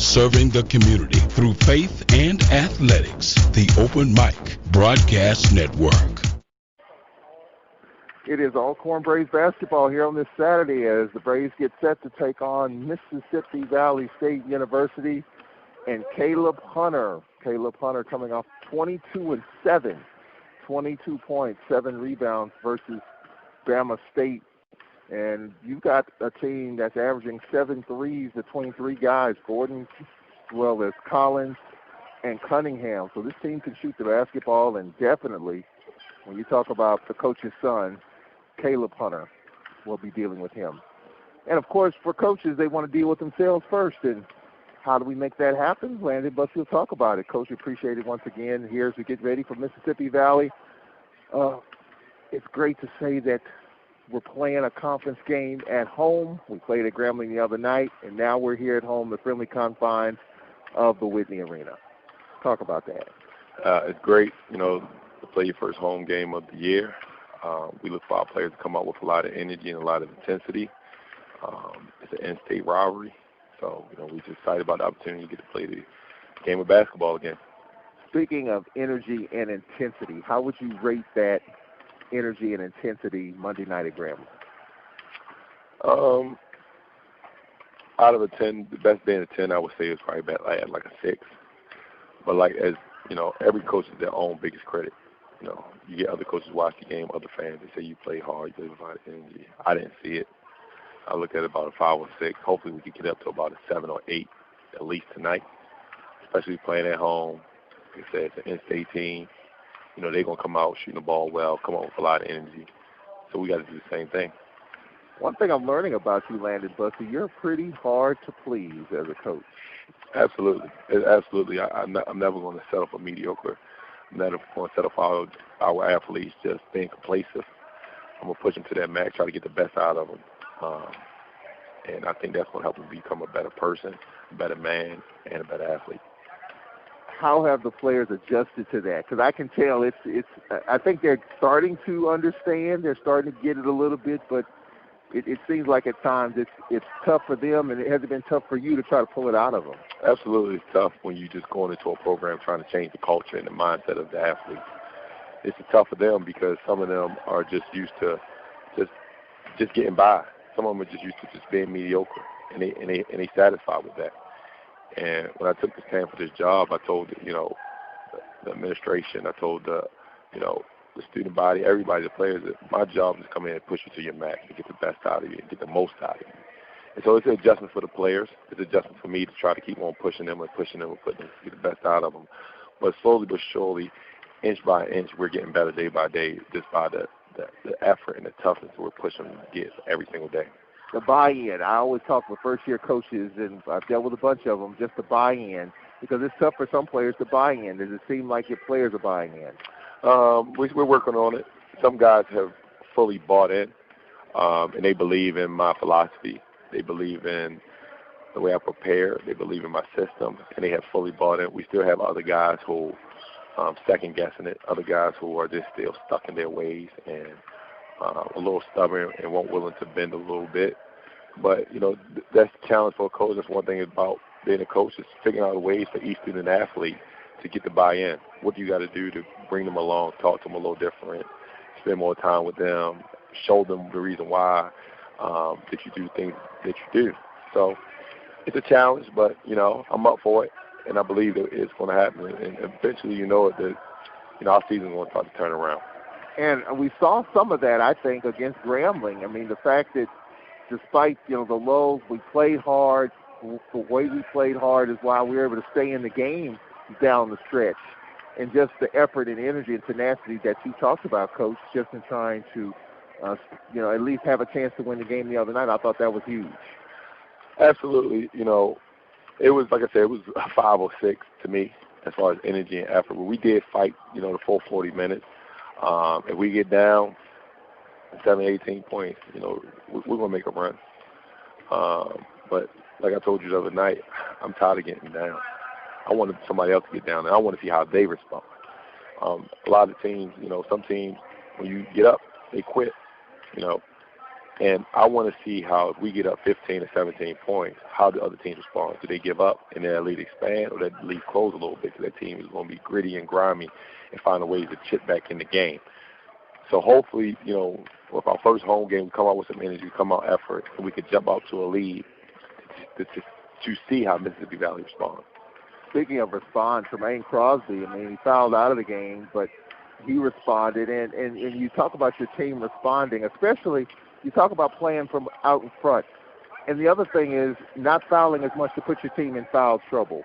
serving the community through faith and athletics. The Open Mic Broadcast Network. It is Alcorn Braves basketball here on this Saturday as the Braves get set to take on Mississippi Valley State University and Caleb Hunter. Caleb Hunter coming off 22-7, 22 points, 7 rebounds versus Bama State. And you've got a team that's averaging 7 threes between 3 guys, Gordon, as well as Collins and Cunningham. So this team can shoot the basketball, and definitely when you talk about the coach's son, Caleb Hunter, will be dealing with him. And, of course, for coaches, they want to deal with themselves first. And how do we make that happen? Landon Bussey will talk about it. Coach, appreciate it once again here as we get ready for Mississippi Valley. It's great to say that we're playing a conference game at home. We played at Grambling the other night, and now we're here at home, the friendly confines of the Whitney Arena. Talk about that. It's great, to play your first home game of the year. We look for our players to come out with a lot of energy and a lot of intensity. It's an in-state rivalry. So, we're just excited about the opportunity to get to play the game of basketball again. Speaking of energy and intensity, how would you rate that energy and intensity Monday night at Grambling? Out of a 10, the best being a 10, I would say is probably at like a 6. But every coach is their own biggest critic. You get other coaches watch the game, other fans, they say you play hard, you play with a lot of energy. I didn't see it. I looked at about a 5 or 6. Hopefully we can get up to about a 7 or 8 at least tonight, especially playing at home. Like I said, it's an in-state team. They're going to come out shooting the ball well, come out with a lot of energy. So we got to do the same thing. One thing I'm learning about you, Landon Bussey, you're pretty hard to please as a coach. Absolutely. Absolutely. I'm never going to settle for mediocre. I'm never going to settle for our athletes just being complacent. I'm going to push them to their max, try to get the best out of them. And I think that's going to help them become a better person, a better man, and a better athlete. How have the players adjusted to that? Because I can tell I think they're starting to understand. They're starting to get it a little bit, but it seems like at times it's tough for them, and it hasn't been tough for you to try to pull it out of them. Absolutely. It's tough when you're just going into a program trying to change the culture and the mindset of the athletes. It's tough for them because some of them are just used to just getting by. Some of them are just used to just being mediocre, and they satisfied with that. And when I took the stand for this job, I told the administration, I told the student body, everybody, the players, that my job is to come in and push you to your max and get the best out of you and get the most out of you. And so it's an adjustment for the players. It's an adjustment for me to try to keep on pushing them and putting them to get the best out of them. But slowly but surely, inch by inch, we're getting better day by day just by the effort and the toughness we're pushing them to get every single day. The buy-in. I always talk with first-year coaches, and I've dealt with a bunch of them, just the buy-in, because it's tough for some players to buy in. Does it seem like your players are buying in? We're working on it. Some guys have fully bought in, and they believe in my philosophy. They believe in the way I prepare. They believe in my system, and they have fully bought in. We still have other guys who second-guessing it, other guys who are just still stuck in their ways and a little stubborn and won't willing to bend a little bit. But, that's the challenge for a coach. That's one thing about being a coach is figuring out ways for each student athlete to get the buy-in. What do you got to do to bring them along, talk to them a little different, spend more time with them, show them the reason why that you do things that you do. So it's a challenge, but, I'm up for it, and I believe that it's going to happen. And eventually, that our season is going to start to turn around. And we saw some of that, I think, against Grambling. I mean, the fact that despite, the lows, we played hard. The way we played hard is why we were able to stay in the game down the stretch. And just the effort and energy and tenacity that you talked about, Coach, just in trying to, at least have a chance to win the game the other night, I thought that was huge. Absolutely. It was, like I said, it was a 5 or 6 to me as far as energy and effort. But we did fight, the full 40 minutes. If we get down 18 points, we're going to make a run. But like I told you the other night, I'm tired of getting down. I wanted somebody else to get down, and I want to see how they respond. A lot of teams, some teams, when you get up, they quit. And I want to see how, if we get up 15 or 17 points, how the other teams respond. Do they give up and their lead expand, or that lead close a little bit, because that team is going to be gritty and grimy and find a way to chip back in the game. So hopefully, with our first home game, we come out with some energy, come out effort, and we could jump out to a lead to see how Mississippi Valley responds. Speaking of respond, Tremaine Crosby, he fouled out of the game, but he responded. And you talk about your team responding, especially you talk about playing from out in front. And the other thing is not fouling as much to put your team in foul trouble.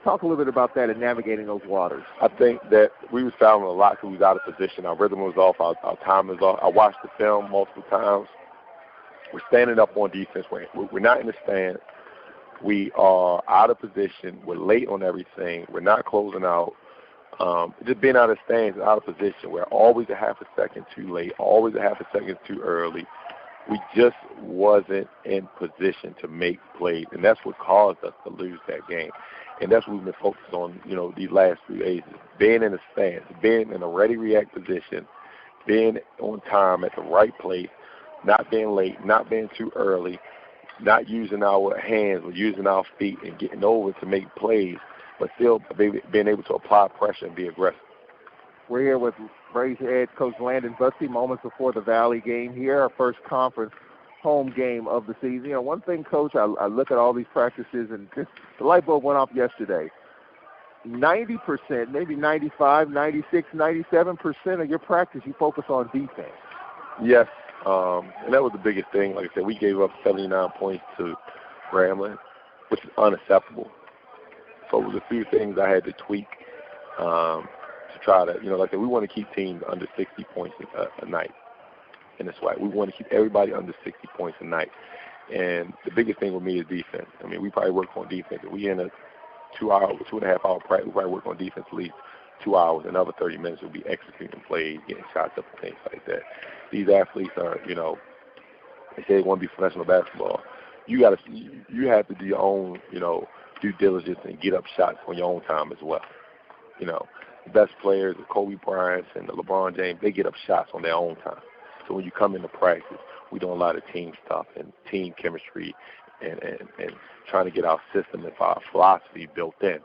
Talk a little bit about that and navigating those waters. I think that we was fouling a lot because we was out of position. Our rhythm was off. Our time is off. I watched the film multiple times. We're standing up on defense. We're not in the stand. We are out of position. We're late on everything. We're not closing out. Just being out of stands, out of position. We're always a half a second too late, always a half a second too early. We just wasn't in position to make plays, and that's what caused us to lose that game. And that's what we've been focused on, these last few days, being in the stands, being in a ready-react position, being on time at the right place, not being late, not being too early, not using our hands but using our feet and getting over to make plays, but still being able to apply pressure and be aggressive. We're here with Braves head coach Landon Busty moments before the Valley game here, our first conference home game of the season. One thing, Coach, I look at all these practices, and just the light bulb went off yesterday. 90%, maybe 95, 96, 97% of your practice, you focus on defense. Yes, and that was the biggest thing. Like I said, we gave up 79 points to Grambling, which is unacceptable. So it was a few things I had to tweak to try to, like I said, we want to keep teams under 60 points a night in the SWAC. We want to keep everybody under 60 points a night. And the biggest thing with me is defense. We probably work on defense. If we in a 2.5 hour practice, we probably work on defense at least 2 hours. Another 30 minutes will be executing plays, getting shots up and things like that. These athletes are, they say they want to be professional basketball. You have to do your own, due diligence and get up shots on your own time as well. The best players, the Kobe Bryants and the LeBron James, they get up shots on their own time. So when you come into practice, we do a lot of team stuff and team chemistry and trying to get our system and our philosophy built in.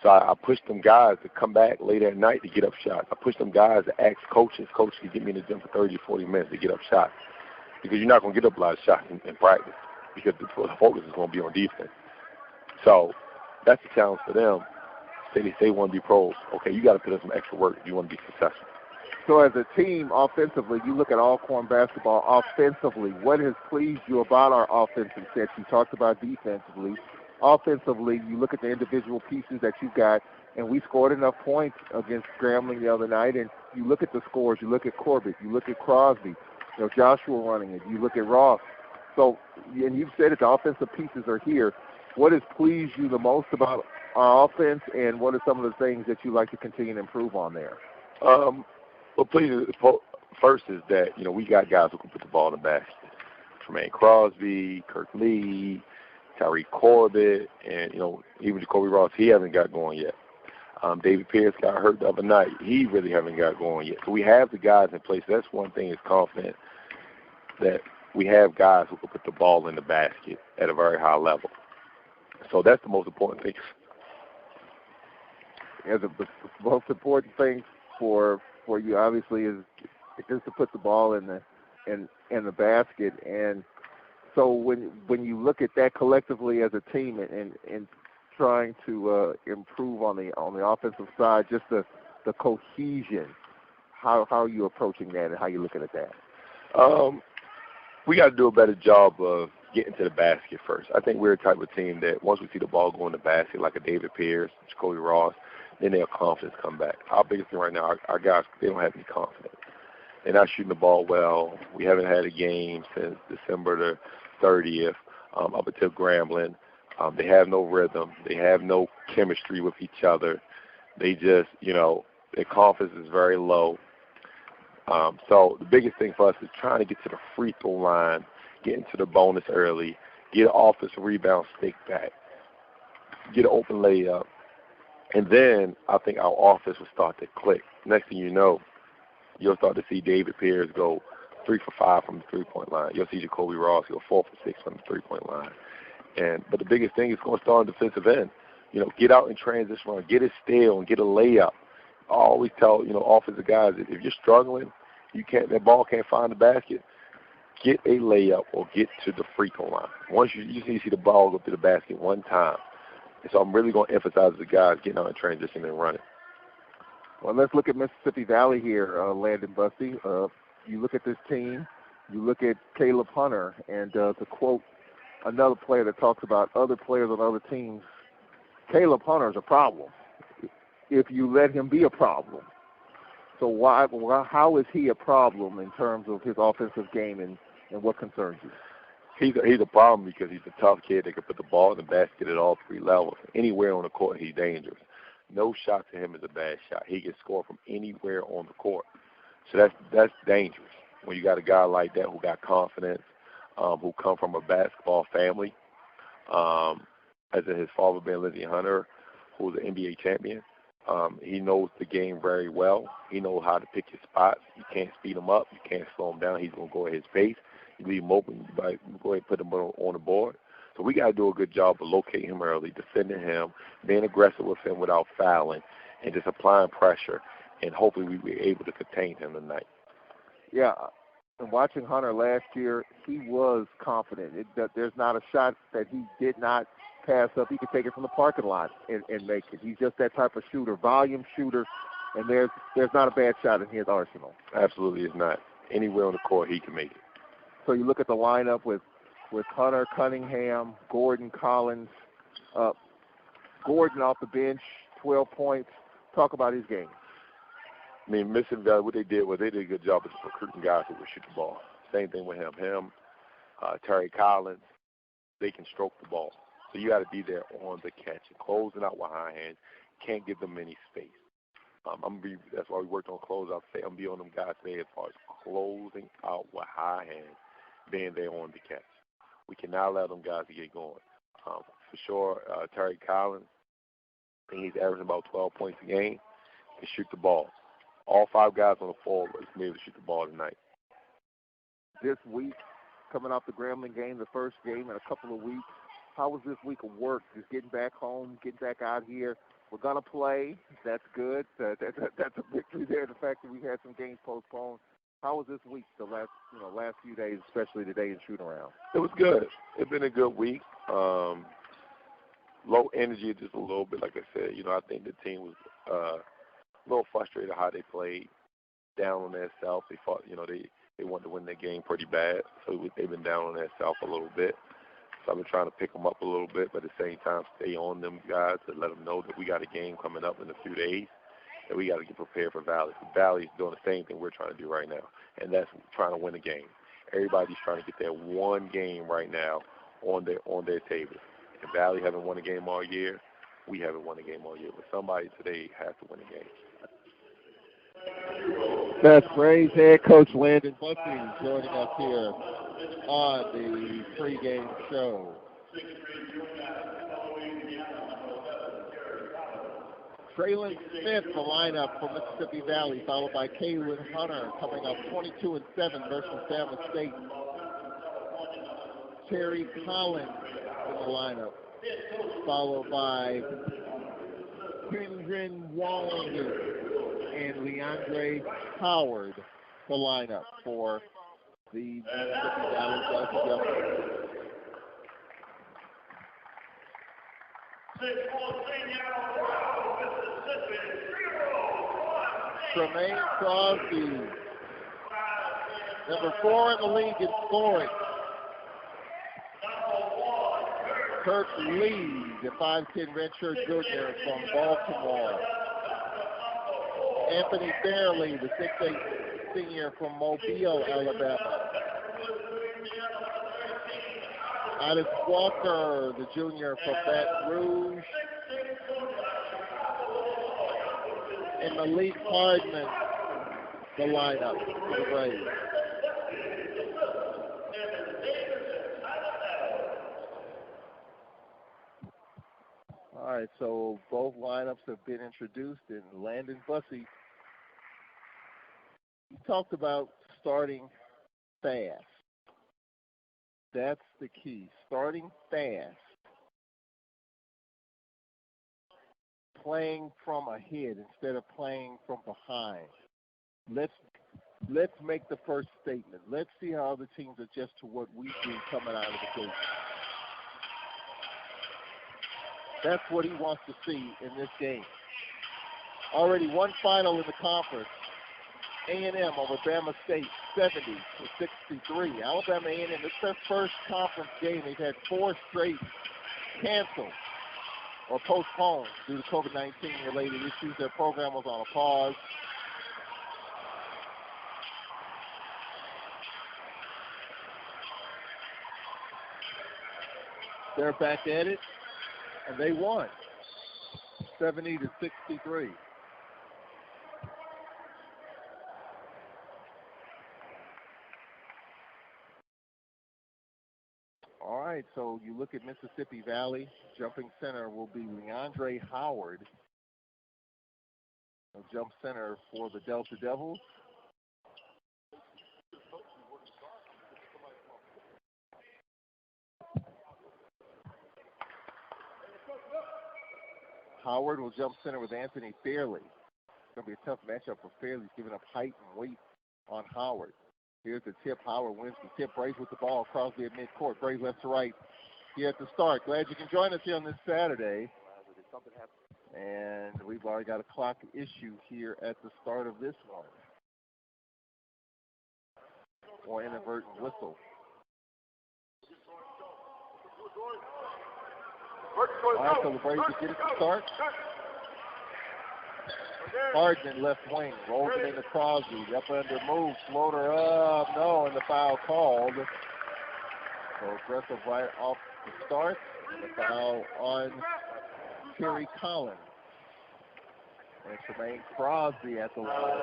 So I push them guys to come back later at night to get up shots. I push them guys to ask coaches, Coach, can you get me in the gym for 30 or 40 minutes to get up shots? Because you're not going to get up a lot of shots in practice because the focus is going to be on defense. So that's the challenge for them. They say want to be pros. Okay, you got to put in some extra work if you want to be successful. So as a team, offensively, you look at Alcorn basketball offensively. What has pleased you about our offensive set? You talked about defensively. Offensively, you look at the individual pieces that you got, and we scored enough points against Grambling the other night, and you look at the scores. You look at Corbett. You look at Crosby. Joshua running it. You look at Ross. So, and you've said it, the offensive pieces are here. What has pleased you the most about our offense, and what are some of the things that you like to continue to improve on there? Well, please, first is that, we got guys who can put the ball in the basket. Tremaine Crosby, Kirk Lee, Tyree Corbett, and, even Jacoby Ross, he hasn't got going yet. David Pierce got hurt the other night. He really haven't got going yet. So we have the guys in place. That's one thing is confident that we have guys who can put the ball in the basket at a very high level. So that's the most important thing. Yeah, the most important thing for you obviously is to put the ball in the basket. And so when you look at that collectively as a team and trying to improve on the offensive side, just the cohesion, how are you approaching that and how are you looking at that? We got to do a better job of getting to the basket first. I think we're a type of team that once we see the ball go in the basket, like a David Pierce, Jacoby Ross, then their confidence come back. Our biggest thing right now, our guys, they don't have any confidence. They're not shooting the ball well. We haven't had a game since December the 30th up until Grambling. They have no rhythm. They have no chemistry with each other. They just, their confidence is very low. So the biggest thing for us is trying to get to the free throw line, get into the bonus early, get an offensive rebound, stick back, get an open layup. And then I think our offense will start to click. Next thing you know, you'll start to see David Pierce go 3 for 5 from the three-point line. You'll see Jacoby Ross go 4 for 6 from the three-point line. But the biggest thing is going to start on defensive end. Get out and transition run, get a steal and get a layup. I always tell, offensive guys, if you're struggling, that ball can't find the basket, get a layup or get to the free throw line. Once you need to see the ball go to the basket one time. And so I'm really going to emphasize the guys getting out and transition and running. Well, let's look at Mississippi Valley here, Landon Bussey. You look at this team, you look at Caleb Hunter, and to quote another player that talks about other players on other teams, Caleb Hunter is a problem if you let him be a problem. So how is he a problem in terms of his offensive game and what concerns you? He's a problem because he's a tough kid that can put the ball in the basket at all 3 levels. Anywhere on the court, he's dangerous. No shot to him is a bad shot. He can score from anywhere on the court. So that's dangerous when you got a guy like that who got confidence, who come from a basketball family, as in his father being Lindsey Hunter, who's an NBA champion. He knows the game very well. He knows how to pick his spots. You can't speed him up. You can't slow him down. He's going to go at his pace. You leave him open, go ahead and put him on the board. So we got to do a good job of locating him early, defending him, being aggressive with him without fouling, and just applying pressure. And hopefully we'll be able to contain him tonight. Yeah, and watching Hunter last year, he was confident. There's not a shot that he did not pass up. He could take it from the parking lot and make it. He's just that type of shooter, volume shooter, and there's not a bad shot in his arsenal. Absolutely is not. Anywhere on the court, he can make it. So you look at the lineup with Hunter, Cunningham, Gordon, Collins. Gordon off the bench, 12 points. Talk about his game. I mean, Mississippi Valley, what they did was they did a good job of recruiting guys who would shoot the ball. Same thing with him, Terry Collins. They can stroke the ball. So you got to be there on the catch and closing out with high hands. Can't give them any space. That's why we worked on closeout. I'm going to be on them guys today as far as closing out with high hands, being there on the catch. We cannot let them guys get going. For sure, Terry Collins, I think he's averaging about 12 points a game, can shoot the ball. All 5 guys on the floor will be able to shoot the ball tonight. This week, coming off the Grambling game, the first game in a couple of weeks, how was this week of work? Just getting back home, getting back out here. We're going to play. That's good. That's a victory there, the fact that we had some games postponed. How was this week, the last few days, especially today in shoot-around? It was good. It's been a good week. Low energy just a little bit, like I said. I think the team was a little frustrated how they played, down on themselves. They fought, they wanted to win their game pretty bad, so they've been down on themselves a little bit. So I've been trying to pick them up a little bit, but at the same time stay on them guys to let them know that we got a game coming up in a few days, and we got to get prepared for Valley. Valley is doing the same thing we're trying to do right now, and that's trying to win a game. Everybody's trying to get that one game right now on their table. And Valley haven't won a game all year. We haven't won a game all year, but somebody today has to win a game. That's Braves head coach Landon Bussey joining us here on the pregame show. Traylon Smith, the lineup for Mississippi Valley, followed by Kaylin Hunter, coming up 22-7 versus Salmon State. Terry Collins in the lineup, followed by Kendrin Wong and Leandre Howard, the lineup for the Mississippi Valley Delta. Tremaine Crosby, number 4 in the league in scoring. Kirk Lee, the 5'10" redshirt junior from Baltimore. Anthony Fairley, the 6'8" senior from Mobile, Alabama. Otis Walker, the junior from Baton Rouge. And Malik Hardman, the lineup for the Braves. All right, so both lineups have been introduced, and Landon Bussey, he talked about starting fast. That's the key. Starting fast. Playing from ahead instead of playing from behind. Let's make the first statement. Let's see how other teams adjust to what we do coming out of the gate. That's what he wants to see in this game. Already one final in the conference. A&M over Bama State, 70-63. Alabama A&M, it's their first conference game. They've had 4 straight canceled or postponed due to COVID-19 related issues. Their program was on a pause. They're back at it, and they won, 70-63. All right, so you look at Mississippi Valley. Jumping center will be Leandre Howard. He'll jump center for the Delta Devils. Howard will jump center with Anthony Fairley. It's going to be a tough matchup for Fairley. He's giving up height and weight on Howard. Here's the tip. Howard wins the tip. Braves with the ball. Crosby at midcourt. Braves left to right here at the start. Glad you can join us here on this Saturday. And we've already got a clock issue here at the start of this one. Or inadvertent whistle. All right, so the Braves will get it to start. Hardman left wing, rolls it into Crosby, up under move, floater up, no, and the foul called. So aggressive right off the start, and the foul on Terry Collins. And Tremaine Crosby at the line.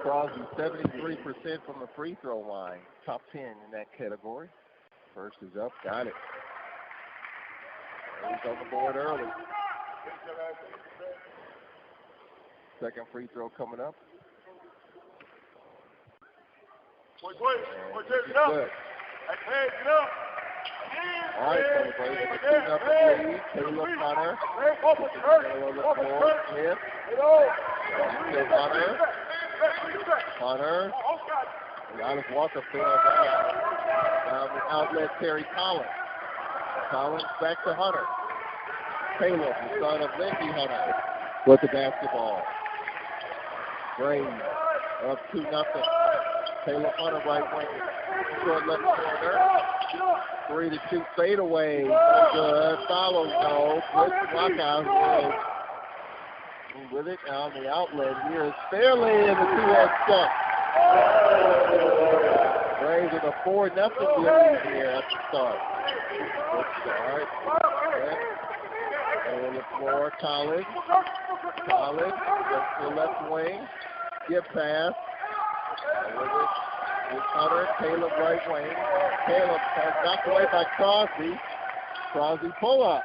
Crosby 73% from the free throw line, top 10 in that category. First is up, got it. He's on the board early. Second free throw coming up. Good. All right, so the Braves are 2-0 lead. Caleb Hunter. Hunter. Giannis Walker fills out. Down the outlet, Terry Collins. Collins back to Hunter. Caleb, the son of Lindy Hunter, with the basketball. Braves up 2-0. Caleb Hunter right wing. Short left corner. 3 to shoot fadeaway. No good. Follow no. Blitz Rockhouse with it on the outlet. Here is Fairley in the 2-head set. Braves with a 4-0 lead here at the start. Good start. On the floor, Collins. Collins to the left wing. Get pass. With Hunter, Caleb right wing. Caleb knocked away by Crosby. Crosby pull up.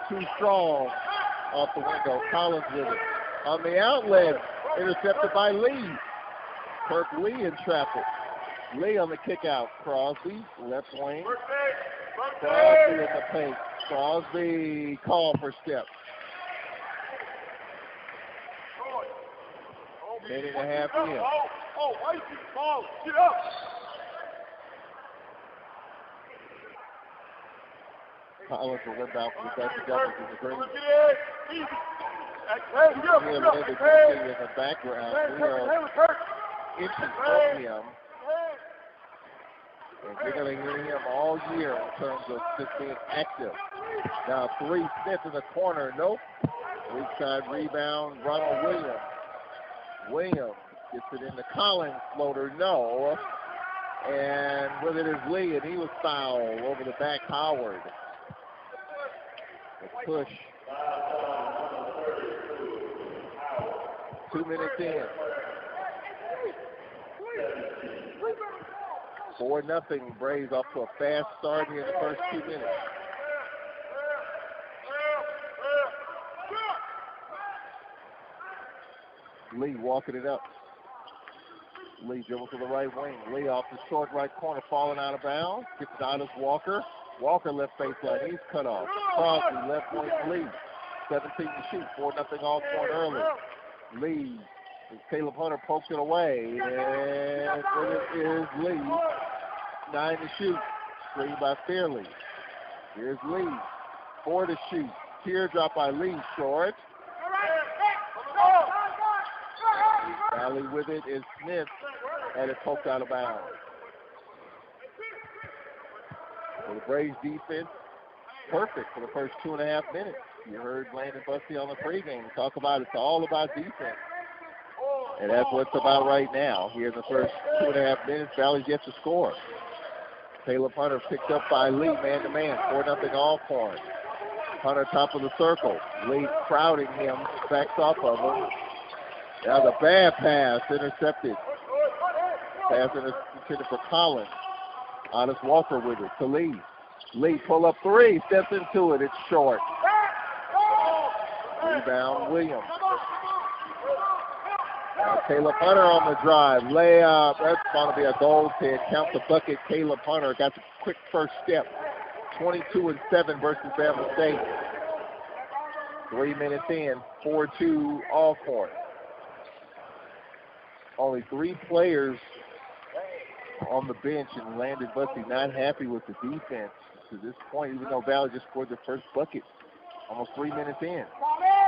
Too strong off the window. Collins with it. On the outlet, intercepted by Lee. Kirk Lee in traffic. Lee on the kick out. Crosby, left wing. Crosby in the paint. Crosby called for step. Minute and a half in. Get up. Collins will inbound for the Delta Devils in the green. In the background, we are inching from him. And you're going to hear him all year in terms of just being active. Now 3 Smith in the corner, nope. Weak side rebound, Ronald Williams. Williams gets it into Collins, floater, no. And with it is Lee, and he was fouled over the back, Howard. A push. 2 minutes in. 4-0 Braves off to a fast start here in the first 2 minutes. Lee walking it up. Lee dribbles to the right wing. Lee off the short right corner, falling out of bounds. Gets it out of Walker. Walker left baseline. He's cut off. Crosby left wing Lee. 17 to shoot. 4-0 Alcorn early. Lee. Caleb Hunter pokes it away. And it is Lee. 9 to shoot. Screen by Fairley. Here's Lee. 4 to shoot. Teardrop by Lee. Short. Valley with it is Smith. And it poked out of bounds. So the Braves defense, perfect for the first 2.5 minutes. You heard Landon Busty on the pregame talk about it's all about defense. And that's what it's about right now. Here in the first 2.5 minutes, Valley's yet to score. Caleb Hunter picked up by Lee, man-to-man, 4-0 Alcorn. Hunter top of the circle. Lee crowding him, backs off of him. That was a bad pass, intercepted. Pass intended for Collins. Honest Walker with it to Lee. Lee pull up three, steps into it, it's short. Rebound Williams. Now Caleb Hunter on the drive. Layup. That's going to be a goal kick. Count the bucket. Caleb Hunter got the quick first step. 22-7 versus Bama State. 3 minutes in. 4-2 Alcorn. Only 3 players on the bench, and Landon Busty not happy with the defense to this point, even though Valley just scored their first bucket. Almost 3 minutes in.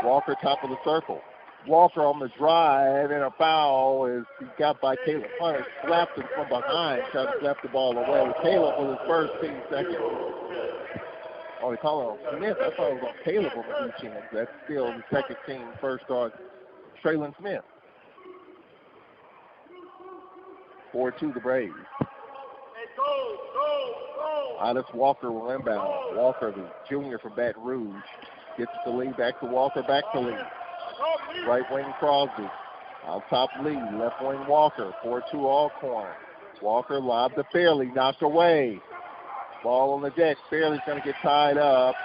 Walker top of the circle. Walker on the drive, and a foul is he got by Caleb Hunter, slapped him from behind, trying to slap the ball away. Caleb with his first, team second. Oh, they call him Smith. I thought it was on Caleb on the each end. That's still the second team first on Traylon Smith. 4-2 the Braves. Alice Walker will inbound. Walker, the junior from Baton Rouge, gets the lead back to Walker, back to Lee. Right wing Crosby. Out top Lee. Left wing Walker. 4-2 Alcorn. Walker lobbed to Fairley. Knocked away. Ball on the deck. Fairley's going to get tied up.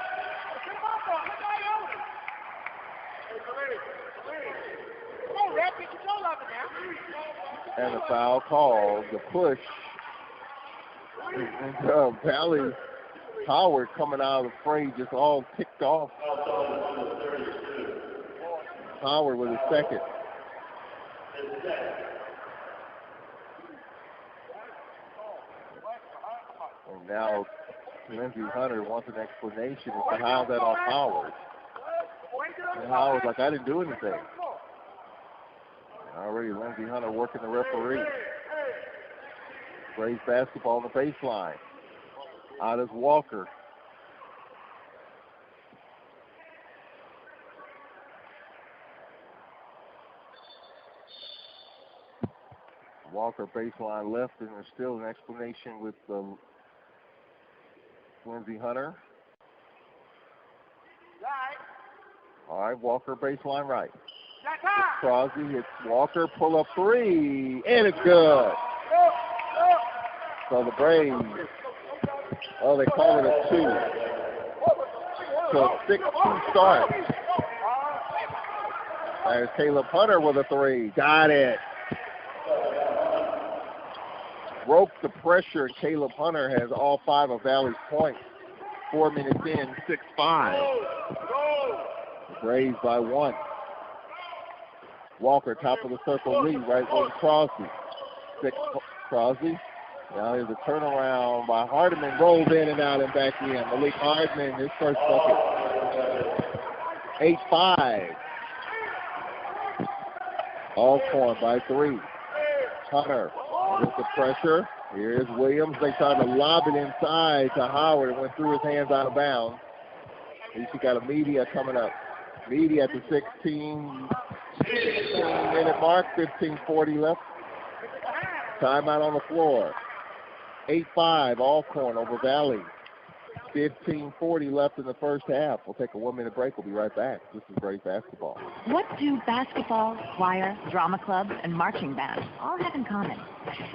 And the foul called. The push. And Valley Howard coming out of the fray just all ticked off. Howard with his second. And now Lindsey Hunter wants an explanation as to how that on Howard. And Howard's like, I didn't do anything. Already Lindsey Hunter working the referee. Braves basketball on the baseline. Out is Walker. Walker baseline left, and there's still an explanation with Lindsey Hunter. All right, Walker baseline right. It's Crosby, it's Walker, pull up three, and it's good. So the Braves, they call it a 2. So 6-2 start. There's Caleb Hunter with a 3. Got it. Broke the pressure. Caleb Hunter has all 5 of Valley's points. 4 minutes in, 6-5. The Braves by 1. Walker, top of the circle, Lee, right wing Crosby. 6 Crosby. Now here's a turnaround by Hardiman, rolls in and out and back in. Malik Hardman, his first bucket. 8-5. Alcorn by 3. Hunter with the pressure. Here's Williams. They tried to lob it inside to Howard. It went through his hands out of bounds. At least he got a media coming up. Media at the 16-minute mark. 15:40 left. Timeout on the floor. 8-5 Alcorn over Valley. 15:40 left in the first half. We'll take a 1-minute break. We'll be right back. This is Braves basketball. What do basketball, choir, drama clubs, and marching bands all have in common?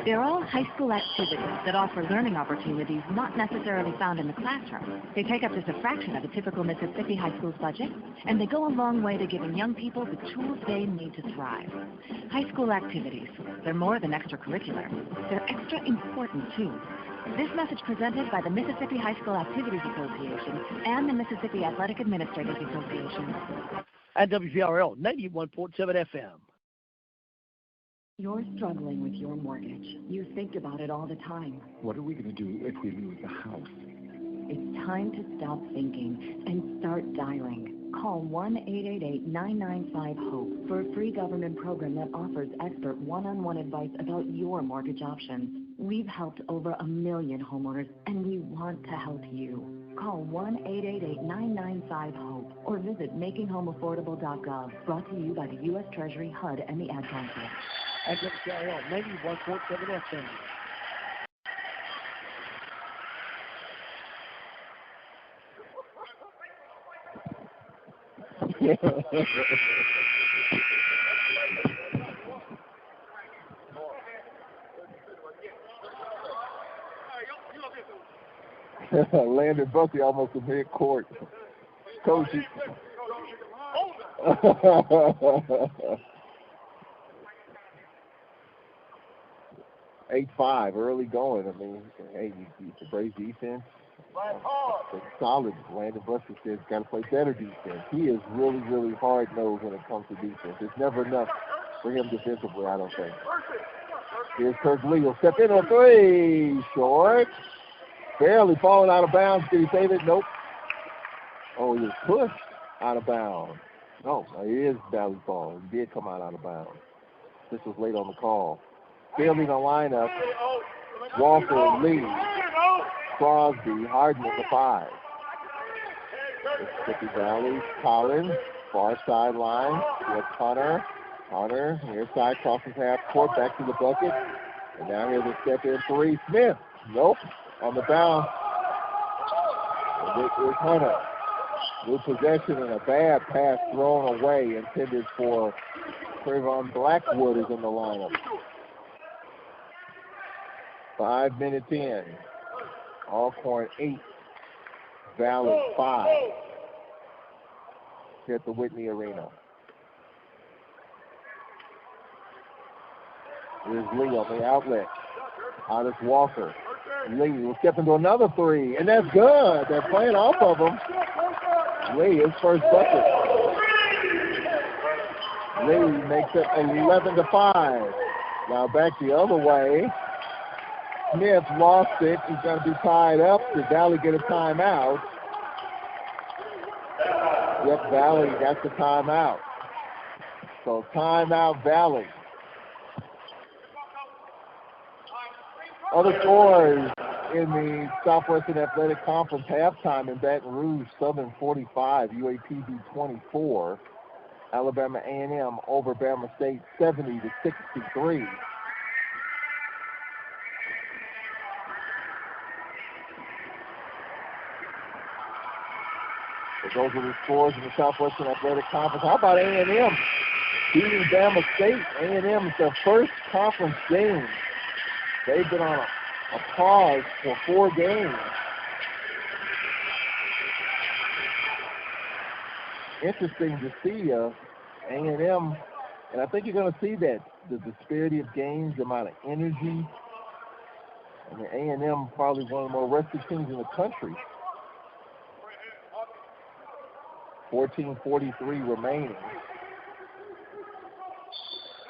They're all high school activities that offer learning opportunities not necessarily found in the classroom. They take up just a fraction of a typical Mississippi high school's budget, and they go a long way to giving young people the tools they need to thrive. High school activities, they're more than extracurricular. They're extra important, too. This message presented by the Mississippi High School Activities Association and the Mississippi Athletic Administrators Association. At WVRL 91.7 FM. You're struggling with your mortgage. You think about it all the time. What are we going to do if we lose the house? It's time to stop thinking and start dialing. Call 1-888-995-HOPE for a free government program that offers expert one-on-one advice about your mortgage options. We've helped over 1 million homeowners, and we want to help you. Call 1-888-995-HOPE or visit makinghomeaffordable.gov. Brought to you by the U.S. Treasury, HUD, and the Ad Council. At WVRL 91.7 FM. Landon Bussey almost in mid-court. Coach. 8-5, early going. I mean, hey, the Braves defense, it's solid. Landon Bussey says got to play better defense. He is really, really hard-nosed when it comes to defense. It's never enough for him defensively, I don't think. Here's Kirk Lee. He'll step in on three. Short. Barely falling out of bounds. Did he save it? Nope. Oh, he was pushed out of bounds. No, he is barely falling. He did come out of bounds. This was late on the call. Fielding the lineup, Walker, Lee, Crosby, Harden in the 5. Mississippi Valley, Collins, far sideline with Hunter. Hunter, near side, crosses half court, back to the bucket. And now here's a step in 3. Smith, nope, on the bounce. And it is Hunter. Good possession and a bad pass thrown away, intended for Trayvon Blackwood is in the lineup. 5 minutes in. Alcorn 8, Valley 5. Here at the Whitney Arena. Here's Lee on the outlet. Out is Walker. Lee will step into another 3, and that's good. They're playing off of him. Lee, his first bucket. Lee makes it 11-5. Now back the other way. Smith lost it. He's going to be tied up. Did Valley get a timeout? Yep, Valley got the timeout. So timeout, Valley. Other scores in the Southwestern Athletic Conference halftime in Baton Rouge: Southern 45, UAPB 24. Alabama A&M over Bama State 70-63. Those are the scores in the Southwestern Athletic Conference. How about A&M beating Bama State? A&M is their first conference game. They've been on a pause for 4 games. Interesting to see A&M, and I think you're going to see that, the disparity of games, the amount of energy. I mean, A&M probably one of the more rested teams in the country. 14:43 remaining.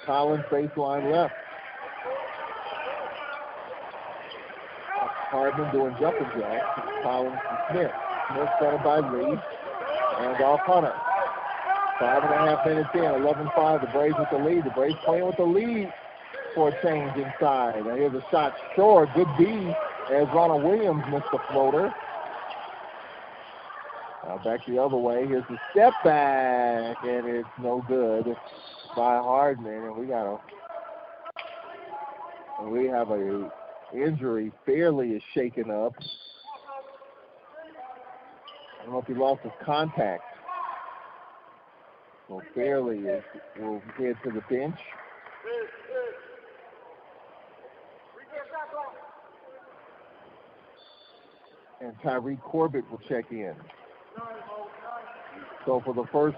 Collins baseline left. Hardman doing jumping jacks. Collins and Smith. Smith started by Lee. And off Hunter. 5.5 minutes in. 11-5. The Braves with the lead. The Braves playing with the lead for a change inside. Now here's a shot short. Good D as Ronald Williams missed the floater. Back the other way. Here's the step back, and it's no good by Hardman. And we have a injury. Fairley is shaken up. don't know if he lost his contact. So Fairley will head to the bench. And Tyreek Corbett will check in. So for the first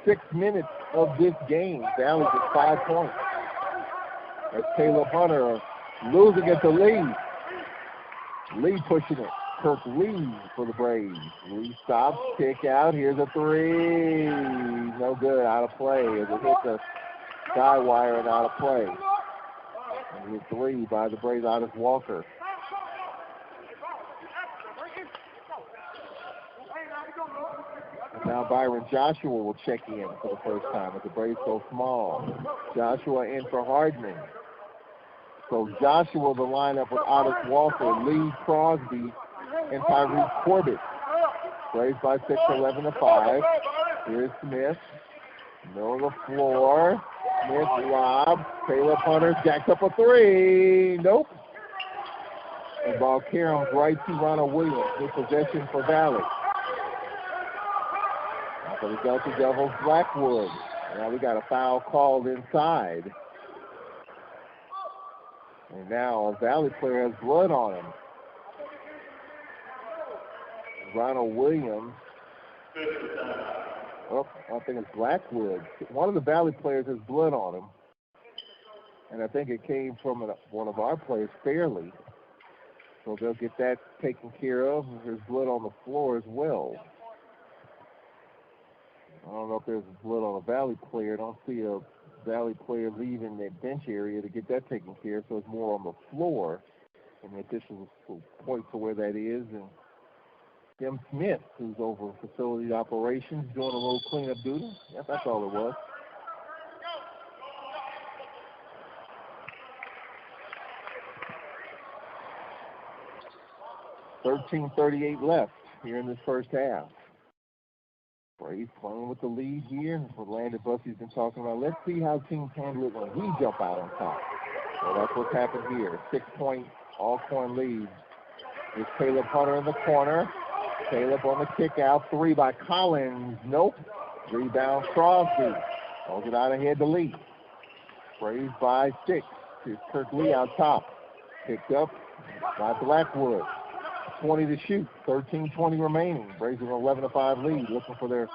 6 minutes of this game, Valley gets 5 points. That's Caleb Hunter losing it to Lee. Lee pushing it. Kirk Lee for the Braves. Lee stops, kick out. Here's a three. No good, out of play as it hit the sky wire and out of play. And the three by the Braves, Otis Walker. Now Byron Joshua will check in for the first time as the Braves go small. Joshua in for Hardman. So Joshua the lineup with Otis Walker, Lee Crosby, and Tyreek Corbett. Braves by 6, 11-5. Here's Smith. Middle of the floor. Smith lob. Caleb Hunter jacks up a three. Nope. And ball caroms right to Ronald Williams. Good possession for Valley. So we go to Devils Blackwood. Now we got a foul called inside. And now a Valley player has blood on him. Ronald Williams. Oh, I think it's Blackwood. One of the Valley players has blood on him. And I think it came from one of our players, Fairley. So they'll get that taken care of. There's blood on the floor as well. I don't know if there's blood on a Valley player. I don't see a Valley player leaving that bench area to get that taken care of, so it's more on the floor. And the officials will point to where that is. And Tim Smith, who's over facility operations, doing a little cleanup duty. Yep, that's all it was. .38 left here in this first half. Braves playing with the lead here. That's what Landon Bussey's been talking about. Let's see how teams handle it when we jump out on top. So that's what's happened here. 6-point Alcorn lead. Here's Caleb Hunter in the corner. Caleb on the kick out. Three by Collins. Nope. Rebound Crosby. Holds it out ahead to Lee. Braves by 6. Here's Kirk Lee out top. Picked up by Blackwood. 20 to shoot, 13-20 remaining. Braves with an 11-5 lead, looking for their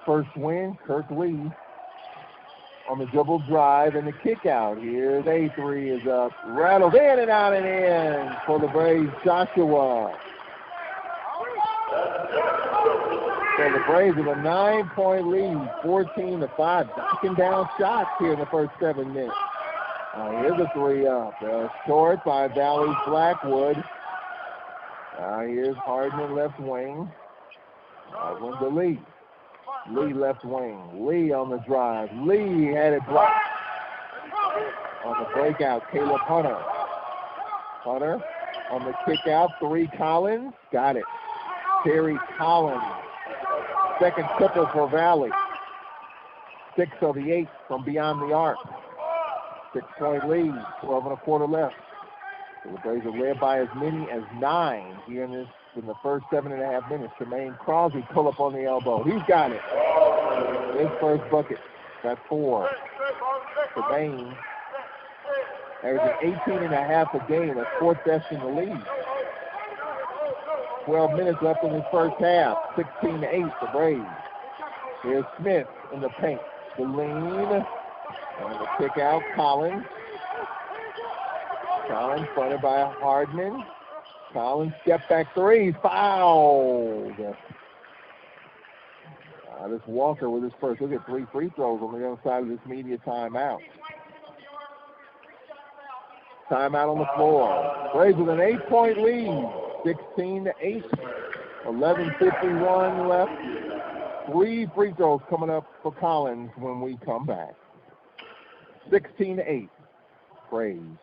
first win. Kirk Lee on the dribble drive and the kick out. Here's a three is up, rattled in and out and in for the Braves. Joshua. So the Braves with a 9-point lead, 14-5, knocking down shots here in the first 7 minutes. Here's a three up, short by Valley's Blackwood. Here's Hardman left wing. Hardman to Lee. Lee left wing. Lee on the drive. Lee had it blocked. On the breakout, Caleb Hunter. Hunter on the kick out. Three Collins. Got it. Terry Collins. Second triple for Valley. 6 of the 8 from beyond the arc. 6-point lead. 12 1/4 left. So the Braves are led by as many as 9 here in the first 7.5 minutes. Jermaine Crosby pull up on the elbow. He's got it. His first bucket. Got 4. Jermaine averaging 18.5 a game. That's 4th best in the league. 12 minutes left in this first half. 16-8 the Braves. Here's Smith in the paint. The lean. On the kick out, Collins. Collins fronted by Hardman. Collins step back three, fouled. This Walker with his first. Look at 3 free throws on the other side of this media timeout. Timeout on the floor. Braves with an 8-point lead, 16-8. 11:51 left. 3 free throws coming up for Collins when we come back. 16-8. Braves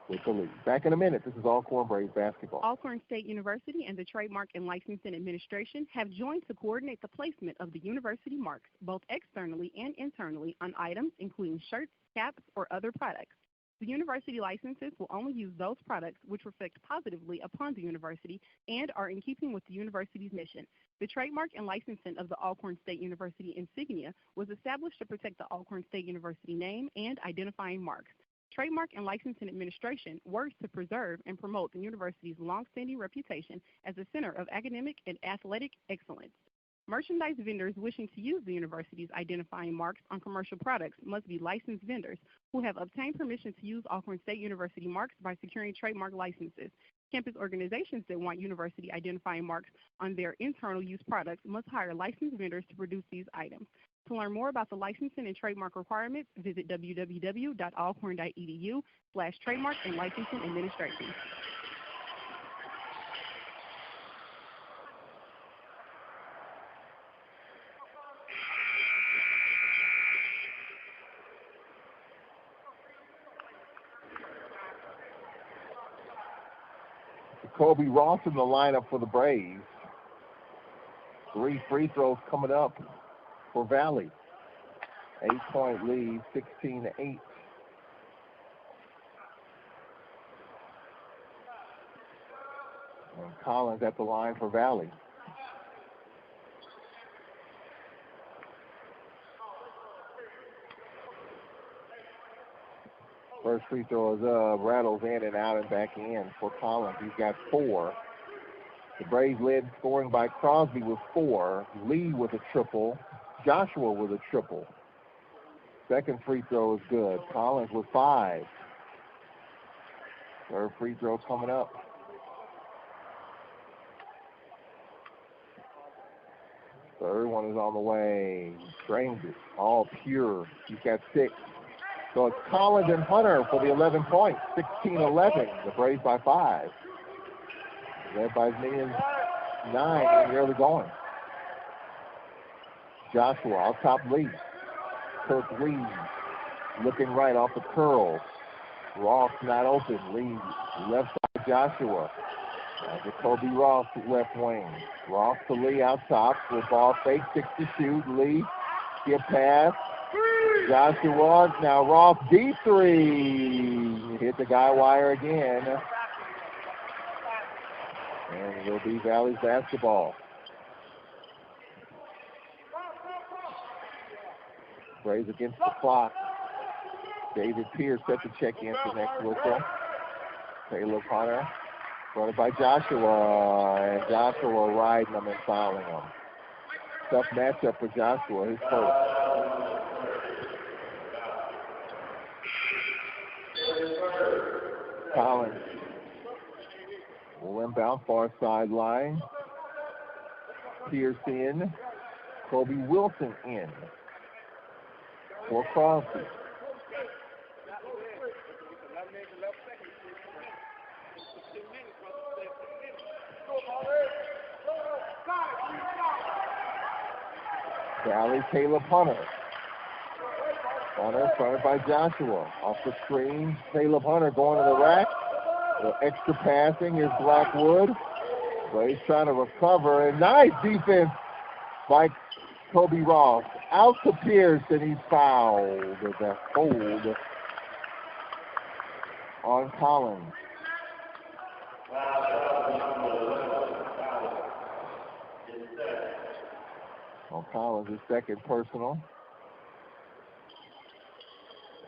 with the lead. Back in a minute. This is Alcorn Braves basketball. Alcorn State University and the Trademark and Licensing Administration have joined to coordinate the placement of the university marks, both externally and internally, on items including shirts, caps, or other products. The university licenses will only use those products which reflect positively upon the university and are in keeping with the university's mission. The trademark and licensing of the Alcorn State University insignia was established to protect the Alcorn State University name and identifying marks. Trademark and Licensing Administration works to preserve and promote the university's longstanding reputation as a center of academic and athletic excellence. Merchandise vendors wishing to use the university's identifying marks on commercial products must be licensed vendors who have obtained permission to use Alcorn State University marks by securing trademark licenses. Campus organizations that want university identifying marks on their internal use products must hire licensed vendors to produce these items. To learn more about the licensing and trademark requirements, visit www.alcorn.edu/trademark and licensing administration. Kobe Ross in the lineup for the Braves. 3 free throws coming up for Valley. 8-point lead, 16-8. And Collins at the line for Valley. First free throw is rattles in and out and back in for Collins. He's got 4. The Braves led scoring by Crosby with 4. Lee with a triple. Joshua with a triple. Second free throw is good. Collins with 5. Third free throw coming up. Third one is on the way. Drains it. All pure. He's got 6. So it's Collins and Hunter for the 11 points. 16-11. The Braves by 5. Led by as many as 9 in the early going. Joshua off top Lee. Kirk Lee looking right off the curl. Ross not open. Lee left side Joshua. Jacoby Ross left wing. Ross to Lee out top. With ball fake. 6 to shoot. Lee get pass. Joshua, now Ross, deep 3. Hit the guy wire again. And it will be Valley's basketball. Braves against the clock. David Pierce set to check in for next whistle. Caleb Hunter, fronted by Joshua. And Joshua riding him and fouling him. Tough matchup for Joshua, his first. Collins will inbound far sideline. Pierce in. Kobe Wilson in for Crosby. Valley, Caleb Hunter. Hunter fronted by Joshua. Off the screen, Caleb Hunter going to the rack. The extra passing is Blackwood. Braves trying to recover. And nice defense by Kobe Ross. Out to Pierce, and he's fouled. There's a hold on Collins. On Collins, his second personal.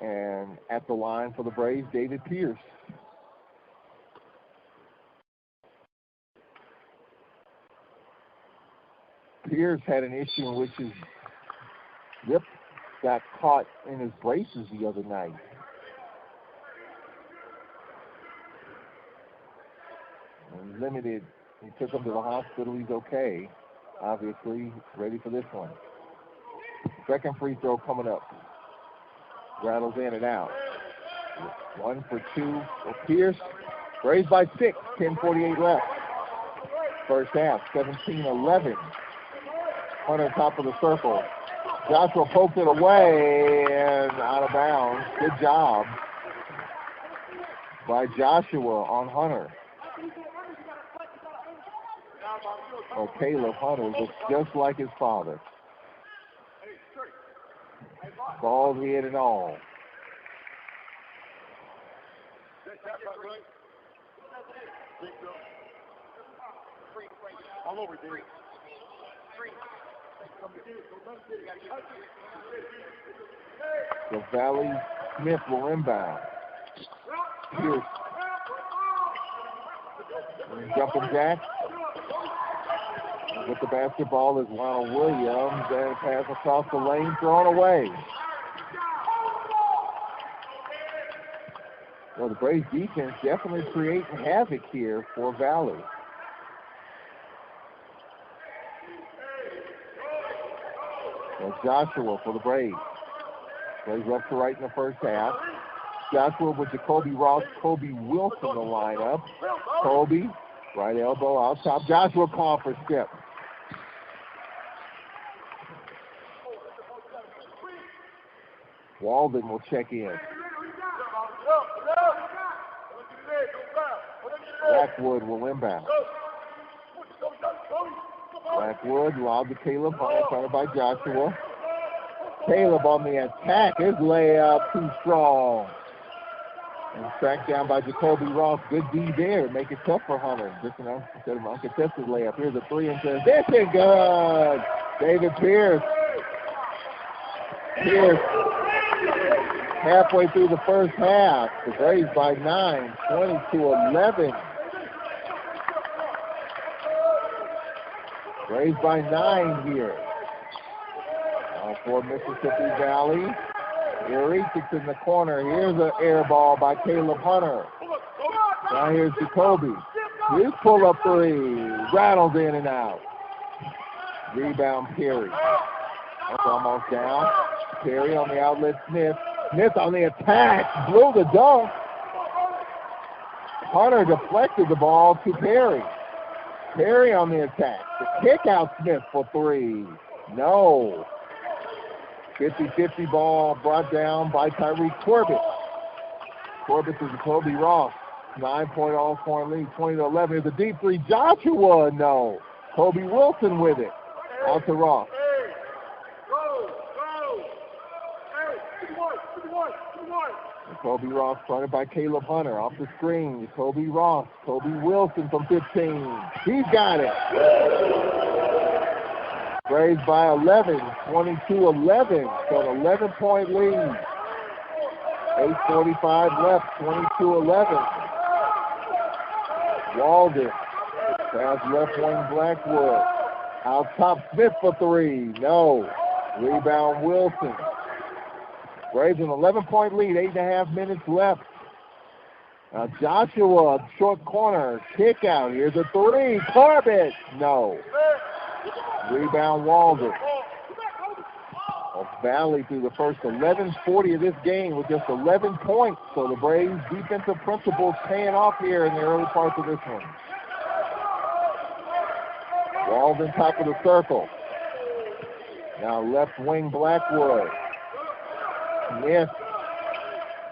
And at the line for the Braves, David Pierce. Pierce had an issue in which his lip got caught in his braces the other night. And limited. He took him to the hospital. He's okay. Obviously, ready for this one. Second free throw coming up. Rattles in and out. 1 for 2 for Pierce. Braves by 6. 10:48 left. First half, 17-11. Hunter top of the circle. Joshua poked it away and out of bounds. Good job by Joshua on Hunter. Oh, Caleb Hunter looks just like his father. Bald head and all. All over, dude. So Valley Smith will inbound. Pierce. Jumping jack. With the basketball is Ronald Williams, and pass across the lane, thrown away. Well, the Braves defense definitely creating havoc here for Valley. So Joshua for the Braves. Plays left to right in the first half. Joshua with Jacoby Ross, Kobe Wilson the lineup. Kobe, right elbow out top. Joshua called for skip. Walden will check in. Blackwood will inbound. Blackwood lobbed to Caleb, followed by Joshua. Caleb on the attack. His layup too strong. And tracked down by Jacoby Ross. Good D there. Make it tough for Hunter. Just instead of uncontested layup. Here's a three and says, this is good. David Pierce. Pierce. Halfway through the first half. The Braves by 9, 20-11. Braves by 9 here. For Mississippi Valley. Euretics in the corner. Here's an air ball by Caleb Hunter. Now here's Jacoby. His pull-up three. Rattles in and out. Rebound Perry. That's almost down. Perry on the outlet. Smith. Smith on the attack. Blew the dunk. Hunter deflected the ball to Perry. Perry on the attack. The kick out Smith for three. No. 50-50 ball brought down by Tyreek Corbett. Corbett to Jacoby Ross. 9-point Alcorn lead, 20-11. Here's a deep three. Joshua, no. Kobe Wilson with it. Out to Ross. Jacoby Ross fronted by Caleb Hunter. Off the screen. Jacoby Ross. Kobe Wilson from 15. He's got it. Braves by 11, 22-11. So an 11-point lead. 8:45 left, 22-11. Walden. Pass left wing Blackwood. Out top Smith for three. No. Rebound Wilson. Braves an 11-point lead, 8.5 minutes left. Now Joshua, short corner, kick out. Here's a three. Corbett. No. Rebound Walden. Valley through the first 11:40 of this game with just 11 points. So the Braves defensive principles paying off here in the early parts of this one. Walden top of the circle. Now left wing Blackwood.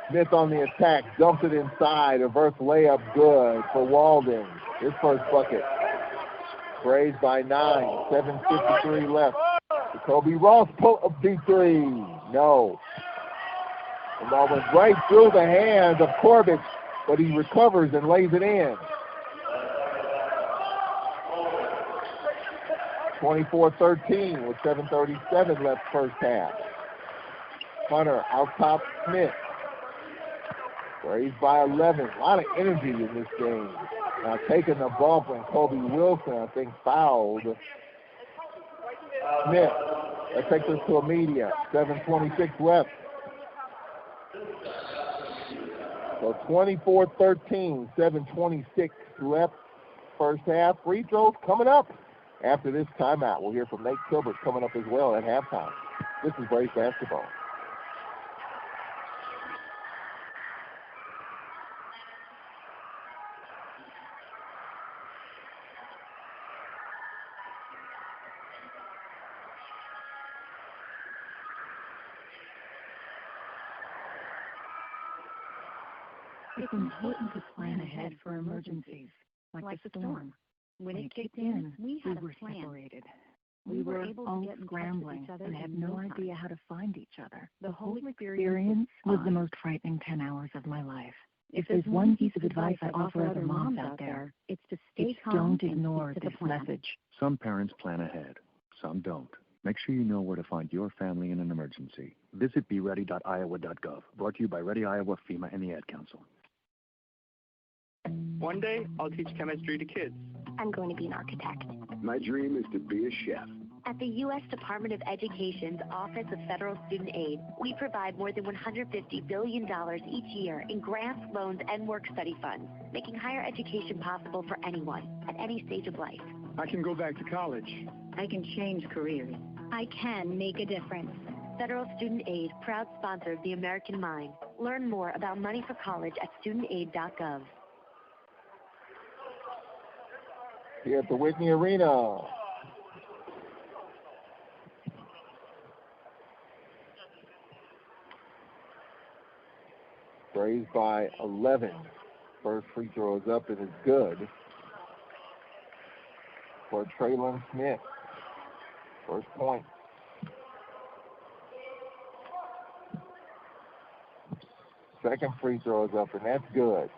Smith on the attack. Dumps it inside. A reverse layup good for Walden. His first bucket. Braves by 9. 7:53 left. Jacoby Ross pull up deep three. No. The ball went right through the hands of Corbett, but he recovers and lays it in. 24-13 with 7:37 left first half. Hunter out top Smith. Braves by 11. A lot of energy in this game. Now taking the bump and Kobe Wilson, I think, fouled Smith. That takes us to a media. 7:26 left. So 24-13, 7:26 left first half. Free throws coming up after this timeout. We'll hear from Nate Kilbert coming up as well at halftime. This is Braves basketball. It's important to plan ahead for emergencies, like the storm. When it kicked in, we were separated. We were all scrambling and had no idea how to find each other. The whole experience was the most frightening 10 hours of my life. If there's one piece of advice I offer other moms out there, it's to stay calm and ignore this message. Some parents plan ahead, some don't. Make sure you know where to find your family in an emergency. Visit beready.iowa.gov. Brought to you by Ready Iowa, FEMA, and the Ad Council. One day, I'll teach chemistry to kids. I'm going to be an architect. My dream is to be a chef. At the U.S. Department of Education's Office of Federal Student Aid, we provide more than $150 billion each year in grants, loans, and work-study funds, making higher education possible for anyone at any stage of life. I can go back to college. I can change careers. I can make a difference. Federal Student Aid, proud sponsor of the American Mind. Learn more about money for college at studentaid.gov. Here at the Whitney Arena. Braves by 11. First free throw is up and is good for Traylon Smith. First point. Second free throw is up and that's good.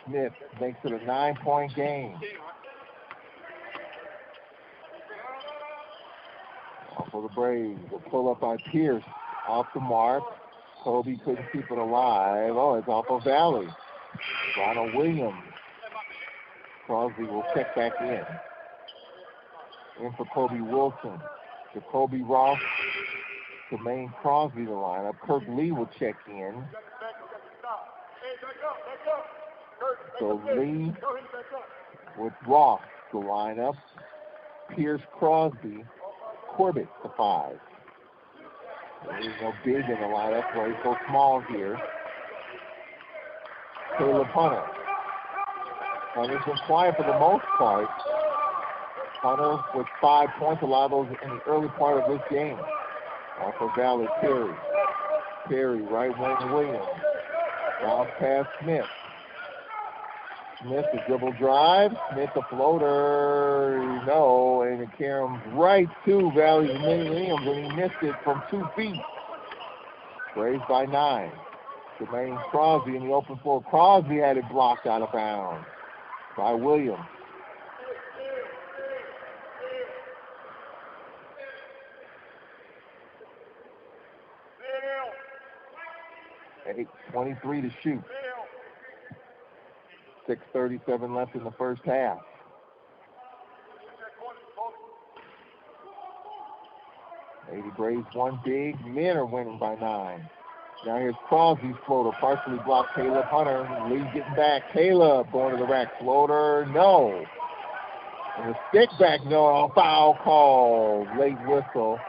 Smith makes it a 9-point game. Off for the Braves. A pull up by Pierce. Off the mark. Kobe couldn't keep it alive. Oh, it's off of Valley. Ronald Williams. Crosby will check back in. In for Kobe Wilson. Jacoby Ross. Jermaine Crosby the lineup. Kirk Lee will check in. So Lee with Ross the lineup. Pierce, Crosby, Corbett the 5. There's no big in the lineup, so he's so small here. Caleb Hunter. Hunter's been quiet for the most part. Hunter with 5 points, a lot of those in the early part of this game. Off of Valley, Perry. Perry, right wing Williams. Bounce past Smith. Smith, the dribble drive. Smith, the floater. No, and it carries right to Valley's Williams, and he missed it from 2 feet. Braves by 9. Jermaine Crosby in the open floor. Crosby had it blocked out of bounds by Williams. Eight 23 to shoot. 6:37 left in the first half. Lady Braves one big. Men are winning by 9. Now here's Crosby's floater, partially blocked. Caleb Hunter. Lee getting back. Caleb going to the rack. Floater, no. And the stick back, no. Foul call. Late whistle.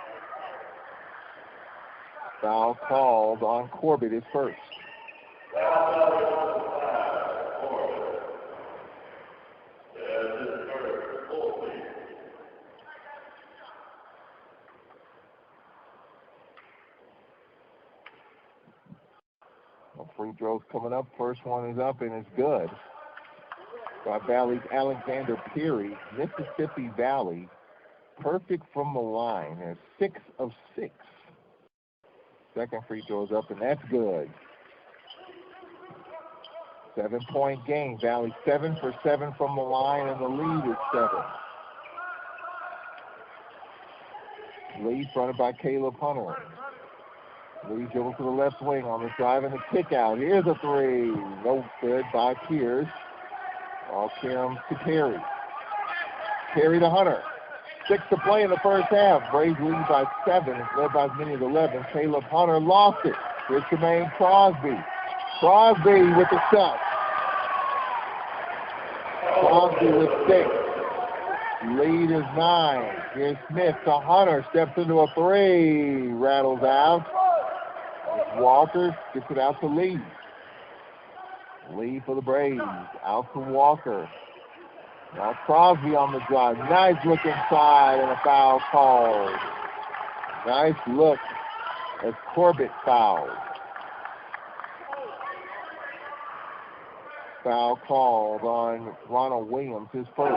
Foul called on Corbett is first. Free throws coming up. First one is up and it's good. By Valley's Alexander Peary. Mississippi Valley, perfect from the line. They're 6 of 6. Second free throw is up and that's good. 7-point game. Valley 7 for 7 from the line and the lead is 7. Lead fronted by Caleb Hunter. Lee dribbles to the left wing on the drive and the kick out. Here's a 3. No good by Pierce. All Karam to Perry. Perry to Hunter. 6 to play in the first half. Braves lead by 7. It's led by as many as 11. Caleb Hunter lost it. Here's Jermaine Crosby. Crosby with the shot. Crosby with 6. Lead is 9. Here's Smith to Hunter. Steps into a 3. Rattles out. Walker gets it out to Lee. Lee for the Braves. Out to Walker. Now Crosby on the drive. Nice look inside and a foul called. Nice look as Corbett fouled. Foul called on Ronald Williams, his first.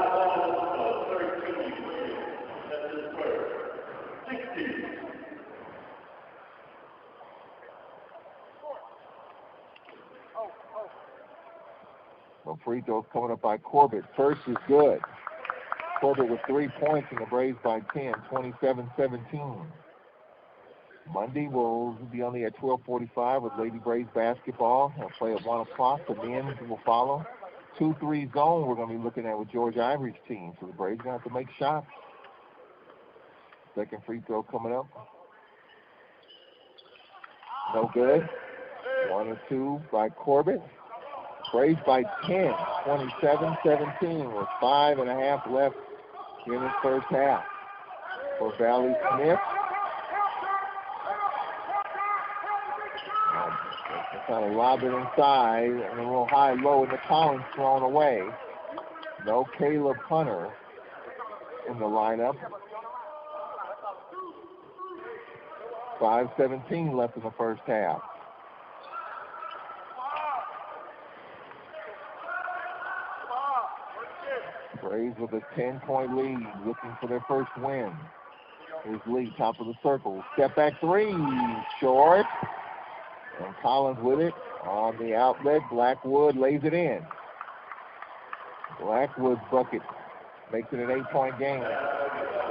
So free throws coming up by Corbett. First is good. Corbett with 3 points and the Braves by 10, 27-17. Monday will be only at 12:45 with Lady Braves basketball. They'll play at 1 o'clock. The men will follow. 2-3 zone we're going to be looking at with George Ivory's team. So the Braves going to have to make shots. Second free throw coming up. No good. 1 or 2 by Corbett. Braves by 10, 27-17 with 5.5 left in the first half. For Valley Smith. Kind of lob it inside and a little high-low in the Collins thrown away. No Caleb Hunter in the lineup. 5:17 left in the first half. Braves with a 10-point lead, looking for their first win. Here's Lee, top of the circle. Step back three, short. And Collins with it on the outlet. Blackwood lays it in. Blackwood's bucket makes it an 8-point game.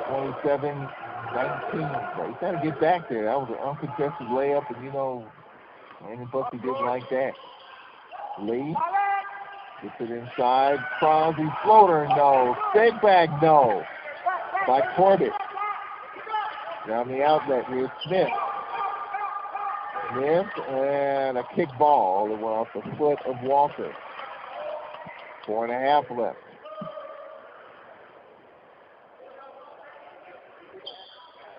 27-19. So he's got to get back there. That was an uncontested layup, and you know, Andy Buckley didn't like that. Lee gets it inside. Crosby floater, no. Step back, no. By Corbett. Down the outlet, here's Smith. Smith and a kick ball that went off the foot of Walker. 4.5 left.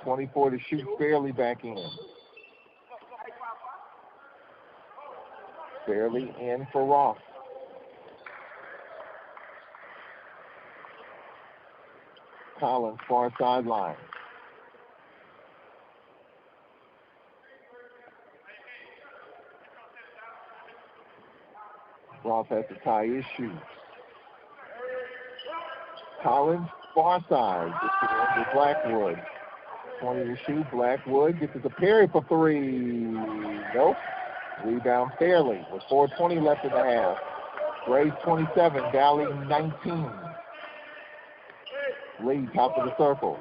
.24 to shoot, Fairley back in. Fairley in for Ross. Collins, far sideline. Ross has to tie his shoes. Collins, far side, gets it into Blackwood. 20 to shoot. Blackwood gets it to Perry for three. Nope. Rebound Fairley with 4:20 left in the half. Braves 27, Valley 19. Lee, top of the circle.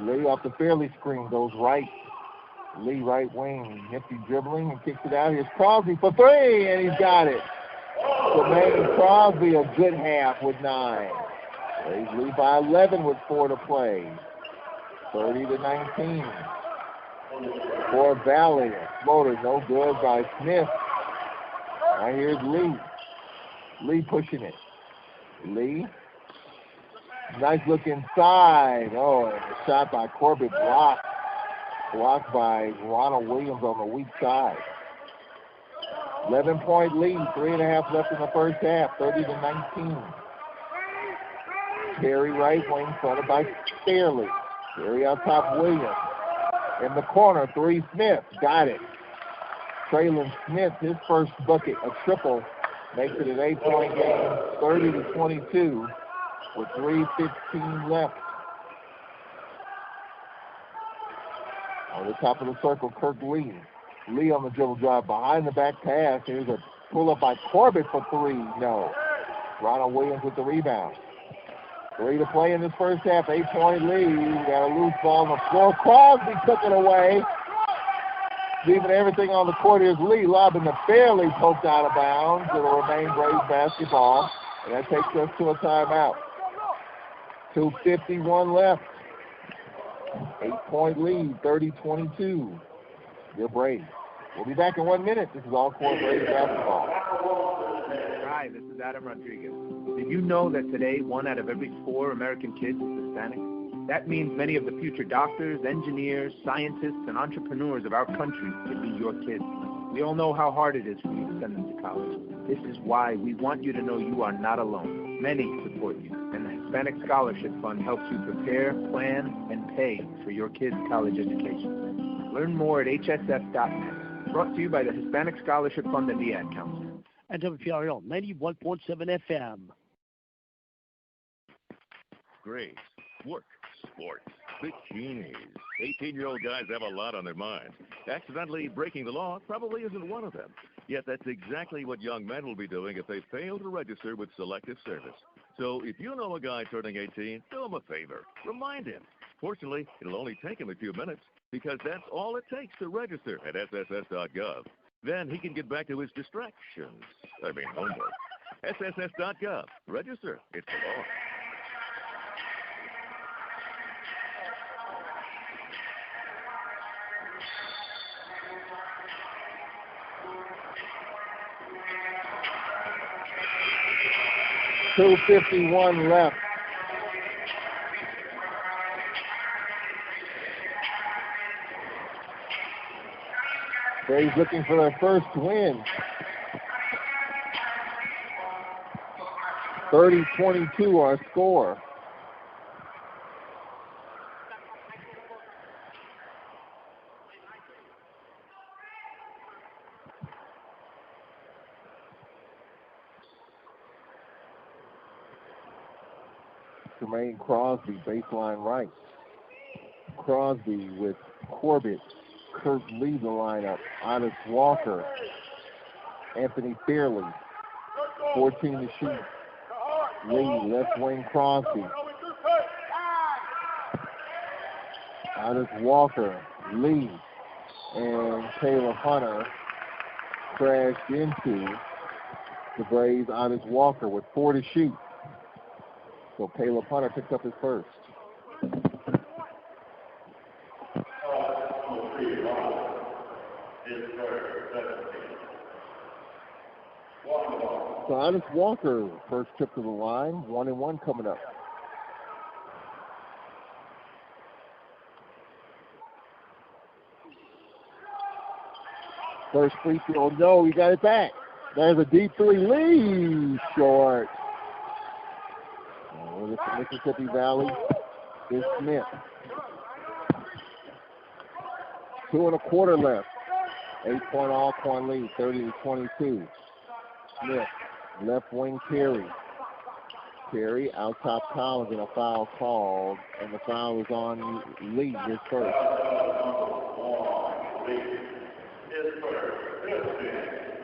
Lee off the Fairley screen, goes right. Lee right wing, nifty dribbling and kicks it out. Here's Crosby for three, and he's got it. Jermaine Crosby, a good half with 9. Braves lead by 11 with 4 to play. 30-19. For Valley, floater no good by Smith. Now here's Lee. Lee pushing it. Lee. Nice look inside. Oh, and a shot by Corbett blocked. Blocked by Ronald Williams on the weak side. 11-point lead, 3.5 left in the first half, 30-19. Terry right wing, fronted by Fairley. Terry on top, Williams. In the corner, 3 Smith, got it. Traylon Smith, his first bucket, a triple, makes it an 8-point game, 30-22, with 3:15 left. On the top of the circle, Kirk Lee. Lee on the dribble drive behind the back pass. Here's a pull-up by Corbett for 3. No. Ronald Williams with the rebound. 3 to play in this first half. 8-point lead. Got a loose ball on the floor. Crosby took it away. Leaving everything on the court. Here's Lee lobbing the Fairley, poked out of bounds. It'll remain Braves basketball. And that takes us to a timeout. 2:51 left. 8-point lead, 30-22. Your Braves. We'll be back in 1 minute. This is Alcorn Braves basketball. Hi, this is Adam Rodriguez. Did you know that today 1 out of every 4 American kids is Hispanic? That means many of the future doctors, engineers, scientists, and entrepreneurs of our country could be your kids. We all know how hard it is for you to send them to college. This is why we want you to know you are not alone. Many support you, and the Hispanic Scholarship Fund helps you prepare, plan, and pay for your kids' college education. Learn more at hsf.net. Brought to you by the Hispanic Scholarship Fund and the Ad Council. And WPRL 91.7 FM. Grades, work, sports, bikinis. 18-year-old guys have a lot on their minds. Accidentally breaking the law probably isn't one of them. Yet that's exactly what young men will be doing if they fail to register with Selective Service. So if you know a guy turning 18, do him a favor. Remind him. Fortunately, it'll only take him a few minutes because that's all it takes to register at sss.gov. Then he can get back to his distractions. Homework. sss.gov. Register. It's the law. .251 left. Braves looking for their first win. 30-22 our score. Jermaine Crosby, baseline right. Crosby with Corbett. Kurt Lee the lineup. Otis Walker. Anthony Fairley. 14 to shoot. Lee, left wing Crosby. Otis Walker, Lee, and Caleb Hunter crashed into the Braves. Otis Walker with 4 to shoot. So Caleb Hunter picks up his first. So Otis Walker, first trip to the line, 1-1 coming up. First free throw, no, he got it back. There's a deep three, Lee, short. With the Mississippi Valley is Smith. 2 1/4 left. 8-point Alcorn lead, 30-22. Smith, left wing Terry. Terry out top Collins and a foul called, and the foul is on Lee, his first.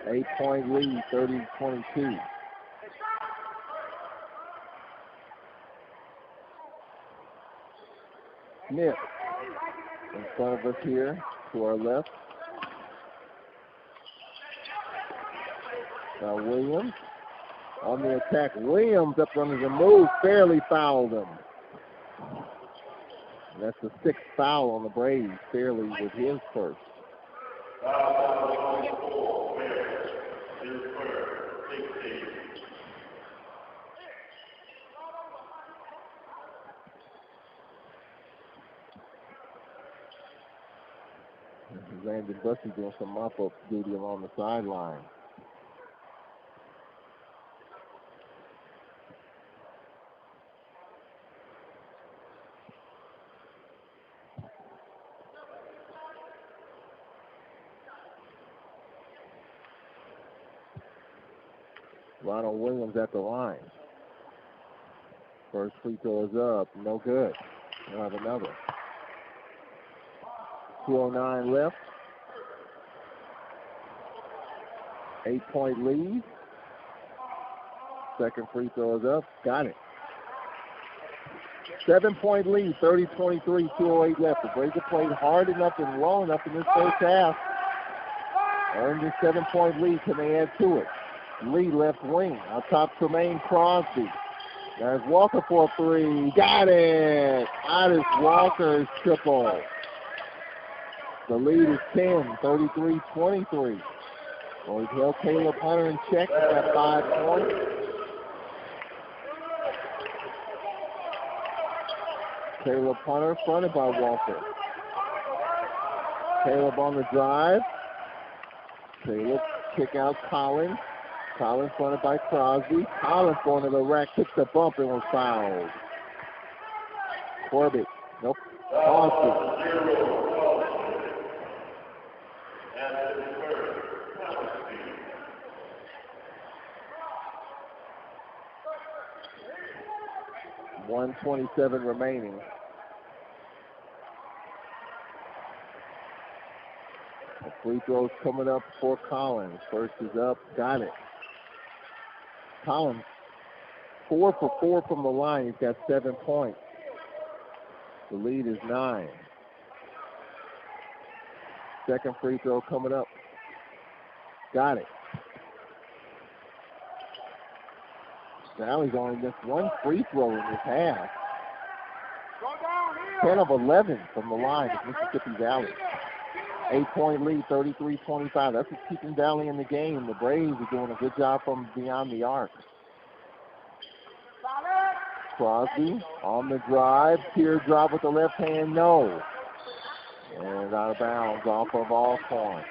Eight-point lead, 30-22. Smith in front of us here to our left. Now Williams on the attack. Williams up under the move, fairly fouled him. And that's the 6th foul on the Braves. Fairly with his first. This is Landon Bussey doing some mop-up duty along the sideline. Ronald Williams at the line. First free throw is up. No good. We'll have another. 2:09 left. 8-point lead. Second free throw is up. Got it. 7-point lead. 30-23. 2:08 left. The Braves have played hard enough and well enough in this first half. Earned a 7-point lead. Can they add to it? Lee left wing. On top Tremaine Crosby. There's Walker for a three. Got it! Otis Walker's triple. The lead is 10, 33-23. Well, he's held Caleb Hunter in check at 5 points. Caleb Hunter fronted by Walker. Caleb on the drive. Caleb kick out Collins. Collins fronted by Crosby. Collins going to the rack, took the bump and was fouled. Corbett. Nope. Crosby. .127 remaining. Free throws coming up for Collins. First is up, got it. Collins, 4 for 4 from the line. He's got 7 points. The lead is 9. Second free throw coming up. Got it. Valley's only missed 1 free throw in this half. 10 of 11 from the line of Mississippi Valley. 8-point lead, 33-25. That's what's keeping Valley in the game. The Braves are doing a good job from beyond the arc. Crosby on the drive. Teardrop with the left hand, no. And out of bounds off of Alcorn.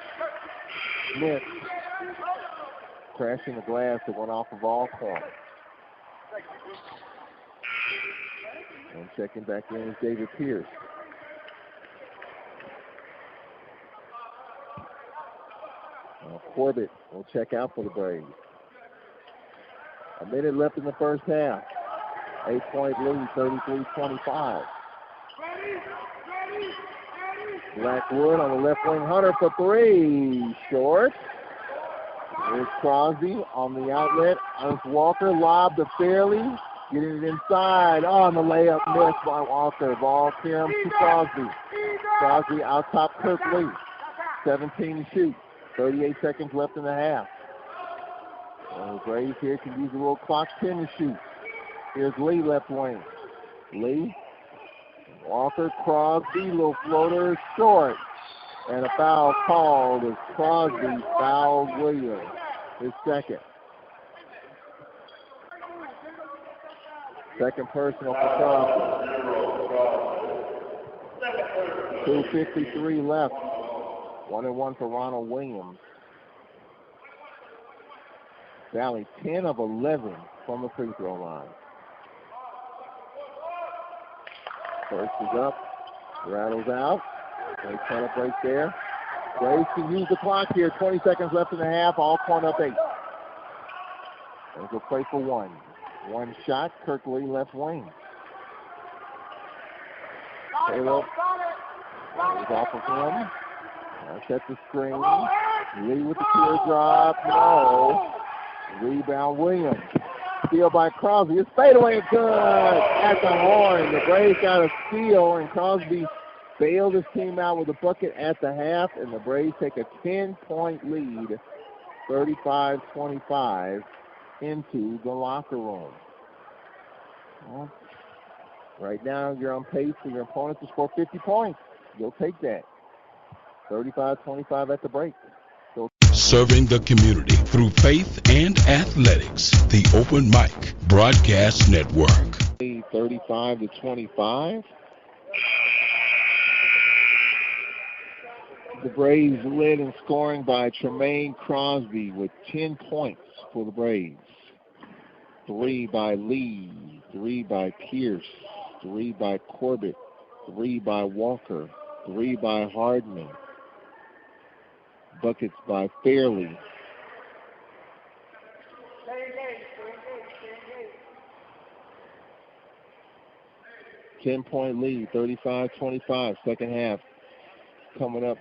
Smith crashing the glass that went off of Alcorn. And checking back in is David Pierce. Now Corbett will check out for the Braves. A minute left in the first half. 8-point lead, 33-25. Blackwood on the left wing. Hunter for 3. Short. Here's Crosby on the outlet. Ernst Walker lob to Fairley. Getting it inside. On the layup missed by Walker. Ball clear to Crosby. Crosby out top Kirk Lee. 17 to shoot. 38 seconds left in the half. The Braves here can use a little clock, 10 to shoot. Here's Lee left wing. Lee. Walker, Crosby, little floater, short. And a foul called as Crosby fouled Williams. His second. Second personal for Crosby. 2:53 left. 1-1 for Ronald Williams. Valley 10 of 11 from the free throw line. First is up. Rattles out. They celebrate there. Braves can use the clock here. 20 seconds left in the half. Alcorn up 8. There's a play for 1. 1 shot. Kirk Lee left wing. Caleb goes off of him. Sets the screen. Lee with the teardrop. No. Rebound Williams. Steal by Crosby. His fadeaway is good at the horn. The Braves got a steal, and Crosby bailed his team out with a bucket at the half, and the Braves take a 10-point lead, 35-25, into the locker room. Well, right now, you're on pace for your opponent to score 50 points. You'll take that. 35-25 at the break. Serving the community through faith and athletics. The Open Mic Broadcast Network. 35-25. The Braves led in scoring by Tremaine Crosby with 10 points for the Braves. 3 by Lee, 3 by Pierce, 3 by Corbett, 3 by Walker, 3 by Hardman. Buckets by Fairley. Ten-point lead, 35-25, second half. Coming up,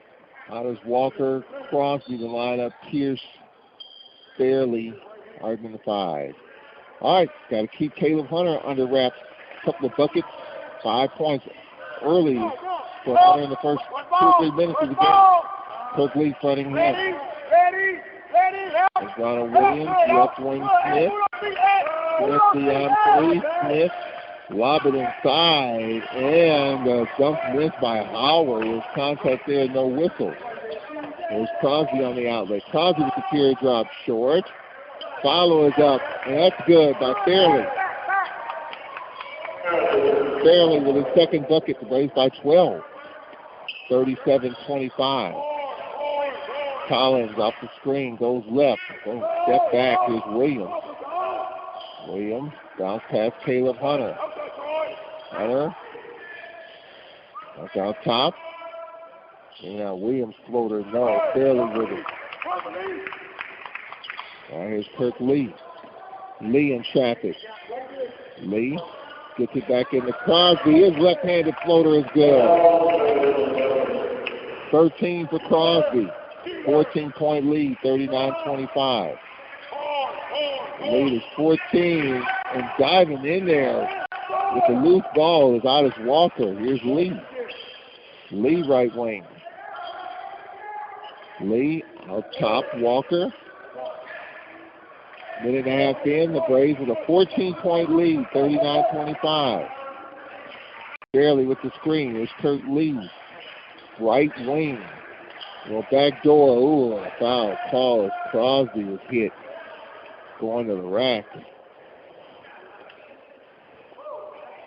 out is Walker, Crosby, the lineup, Pierce, Fairley, Hardman the 5. All right, got to keep Caleb Hunter under wraps. A couple of buckets, 5 points early for Hunter in the first 2 or 3 minutes of the game. Kirk Lee fronting him. Ready. There's Ronald Williams, left wing Smith. Smith beyond 3. Smith lob it inside, and a dump missed by Howard. There's contact there, no whistle. There's Crosby on the outlet. Crosby with the teardrop short. Follow is up, and that's good by Fairley. Fairley with his second bucket to raise by 12. 37-25. Collins off the screen, goes left, goes step back, here's Williams. Williams, bounce past Caleb Hunter. Hunter, back out top. And now Williams floater, no, Fairley with it. Now here's Kirk Lee. Lee in traffic. Lee gets it back into Crosby. His left-handed floater is good. 13 for Crosby. 14-point lead, 39-25. Lead is 14, and diving in there with the loose ball is Otis Walker. Here's Lee. Lee right wing. Lee up top, Walker. Minute and a half in, the Braves with a 14-point lead, 39-25. Barely with the screen. Here's Kurt Lee. Right wing. Well, back door. Ooh, a foul call as Crosby was hit. Going to the rack.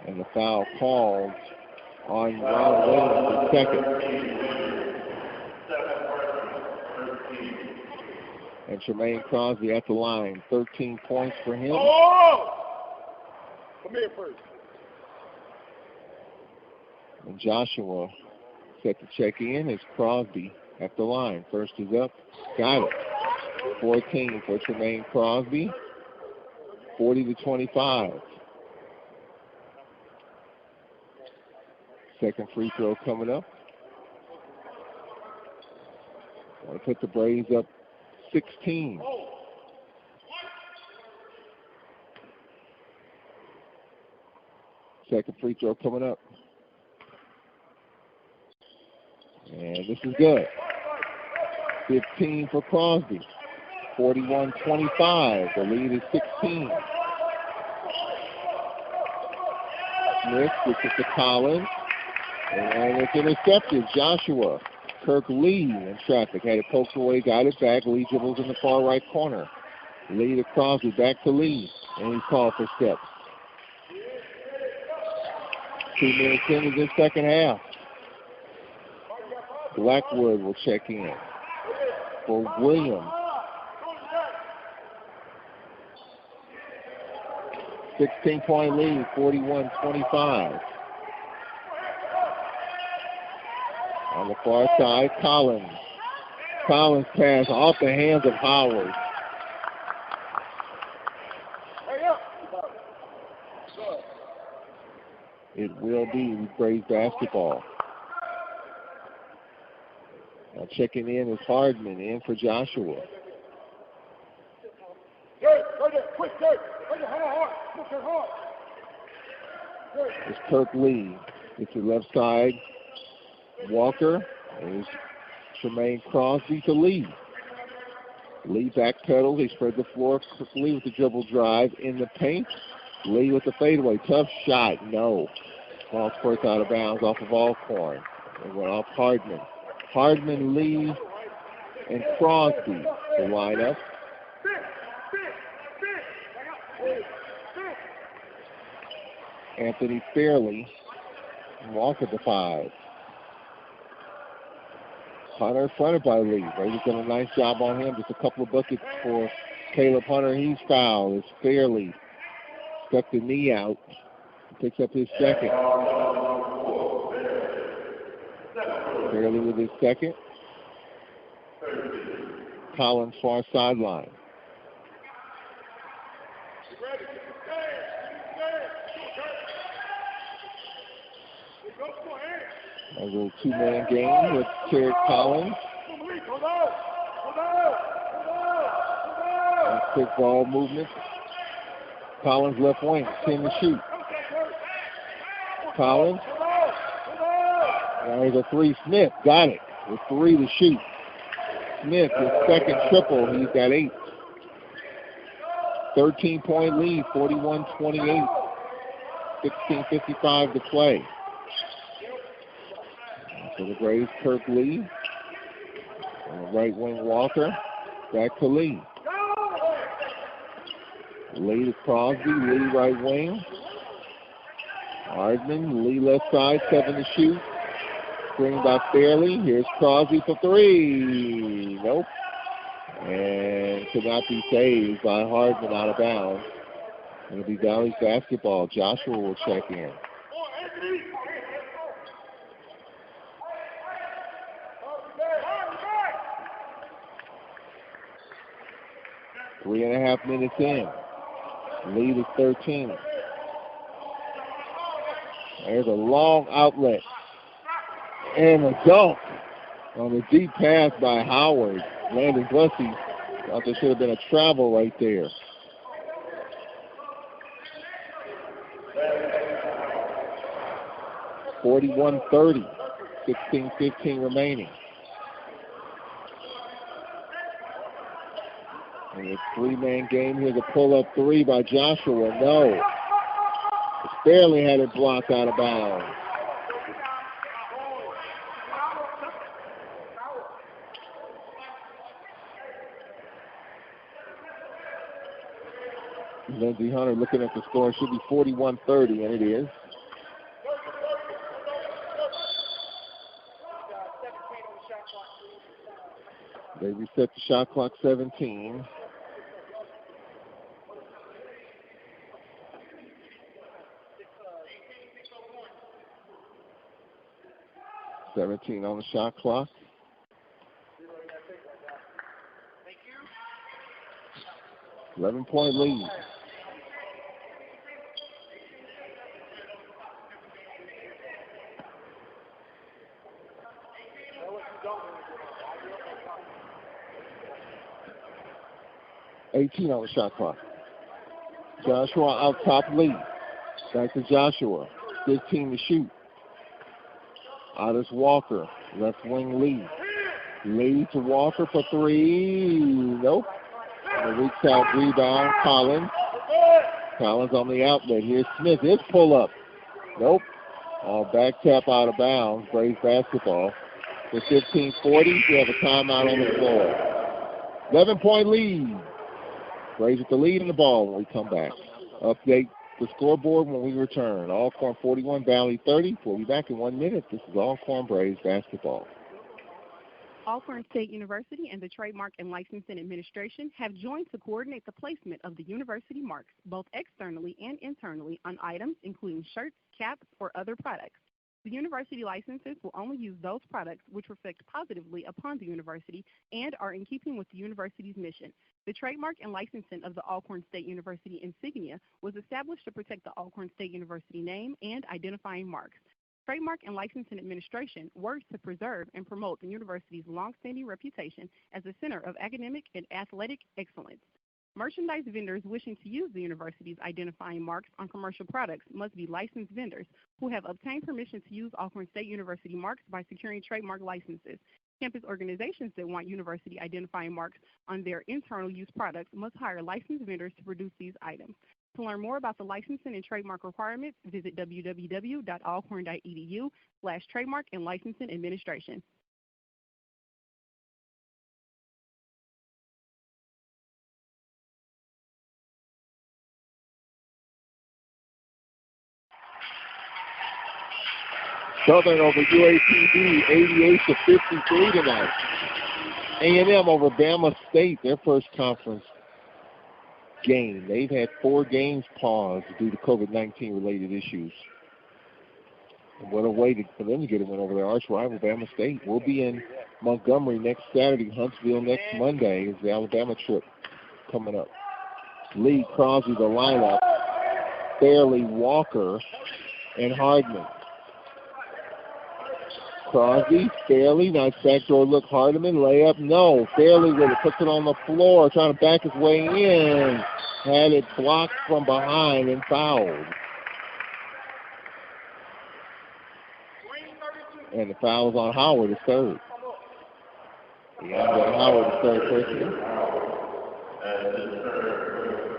And the foul called on Ron Williams, the second. And Tremaine Crosby at the line. 13 points for him. Oh! Come here first. And Joshua set to check in as Crosby at the line. First is up. Got it. 14 for Tremaine Crosby. 40-25. Second free throw coming up. Want to put the Braves up 16. Second free throw coming up. And this is good. 15 for Crosby. 41-25. The lead is 16. Smith gets it to Collins. And it's intercepted. Joshua. Kirk Lee in traffic. Had it poked away, got it back. Lee dribbles in the far right corner. Lee to Crosby, back to Lee. And he's called for steps. 2 minutes into this second half. Blackwood will check in for Williams. 16-point lead, 41-25. On the far side, Collins. Collins pass off the hands of Howard. It will be Braves basketball. Now checking in is Hardman, in for Joshua. It's Kirk Lee. It's the left side. Walker. There's Tremaine Crosby to Lee. Lee backpedals. They spread the floor quickly with the dribble drive in the paint. Lee with the fadeaway. Tough shot. No. Ball squirts out of bounds off of Alcorn. It went off Hardman. Hardman, Lee, and Crosby to line up. Anthony Fairley. Walker to 5. Hunter fronted by Lee. Brady's done a nice job on him. Just a couple of buckets for Caleb Hunter. He's fouled. It's Fairley. Stuck the knee out. Picks up his second. Fairley with his second. Collins far sideline. A little two-man game with Terry Collins. And quick ball movement. Collins left wing, 10 to shoot. Collins. Now here's a three. Smith got it with 3 to shoot. Smith, his second triple. He's got 8. 13-point lead, 41-28. 16:55 to play. For the Braves, Kirk Lee. On the right wing, Walker. Back to Lee. Lee to Crosby. Lee right wing. Hardman. Lee left side. 7 to shoot. Screen by Fairley. Here's Crosby for 3. Nope. And could not be saved by Hardman out of bounds. It'll be Valley's basketball. Joshua will check in. Three and a half minutes in. Lead is 13. There's a long outlet. And a dunk. On the deep pass by Howard, Landon Glussie thought there should have been a travel right there. (41-30), 16:15 remaining. And a three-man game here. The pull-up three by Joshua. No. Barely had it blocked out of bounds. Lindsey Hunter looking at the score. It should be 41-30, and it is. They reset the shot clock, 17. On the shot clock. Thank you. 11-point lead. (18) on the shot clock. Joshua out top lead. Back to Joshua. 15 to shoot. Otis Walker, left wing lead. Lead to Walker for three. Nope. And the weak side rebound, Collins. Collins on the outlet. Here's Smith. His pull up. Nope. All back tap out of bounds. Braves basketball. For 15:40, we have a timeout on the floor. 11-point lead. Braves with the lead in the ball when we come back. Update the scoreboard when we return. Alcorn 41, Valley 30. We'll be back in 1 minute. This is Alcorn Braves basketball. Alcorn State University and the Trademark and Licensing Administration have joined to coordinate the placement of the university marks, both externally and internally, on items including shirts, caps, or other products. The university licenses will only use those products which reflect positively upon the university and are in keeping with the university's mission. The trademark and licensing of the Alcorn State University insignia was established to protect the Alcorn State University name and identifying marks. Trademark and Licensing Administration works to preserve and promote the university's longstanding reputation as a center of academic and athletic excellence. Merchandise vendors wishing to use the university's identifying marks on commercial products must be licensed vendors who have obtained permission to use Alcorn State University marks by securing trademark licenses. Campus organizations that want university identifying marks on their internal use products must hire licensed vendors to produce these items. To learn more about the licensing and trademark requirements, visit www.alcorn.edu/trademark and licensing administration. Southern over UAPB, 88-53 tonight. A&M over Bama State, their first conference game. They've had 4 games paused due to COVID-19 related issues. And what a way for them to get a win over their arch rival, Bama State. We'll be in Montgomery next Saturday, Huntsville next Monday is the Alabama trip coming up. Lee, Crosby, the lineup. Fairley, Walker, and Hardman. Crosby, Fairley, nice backdoor look, Hardiman, layup, no. Fairley with it, puts it on the floor, trying to back his way in. Had it blocked from behind and fouled. And the foul is on Howard, his third. Yeah, Howard, his third person.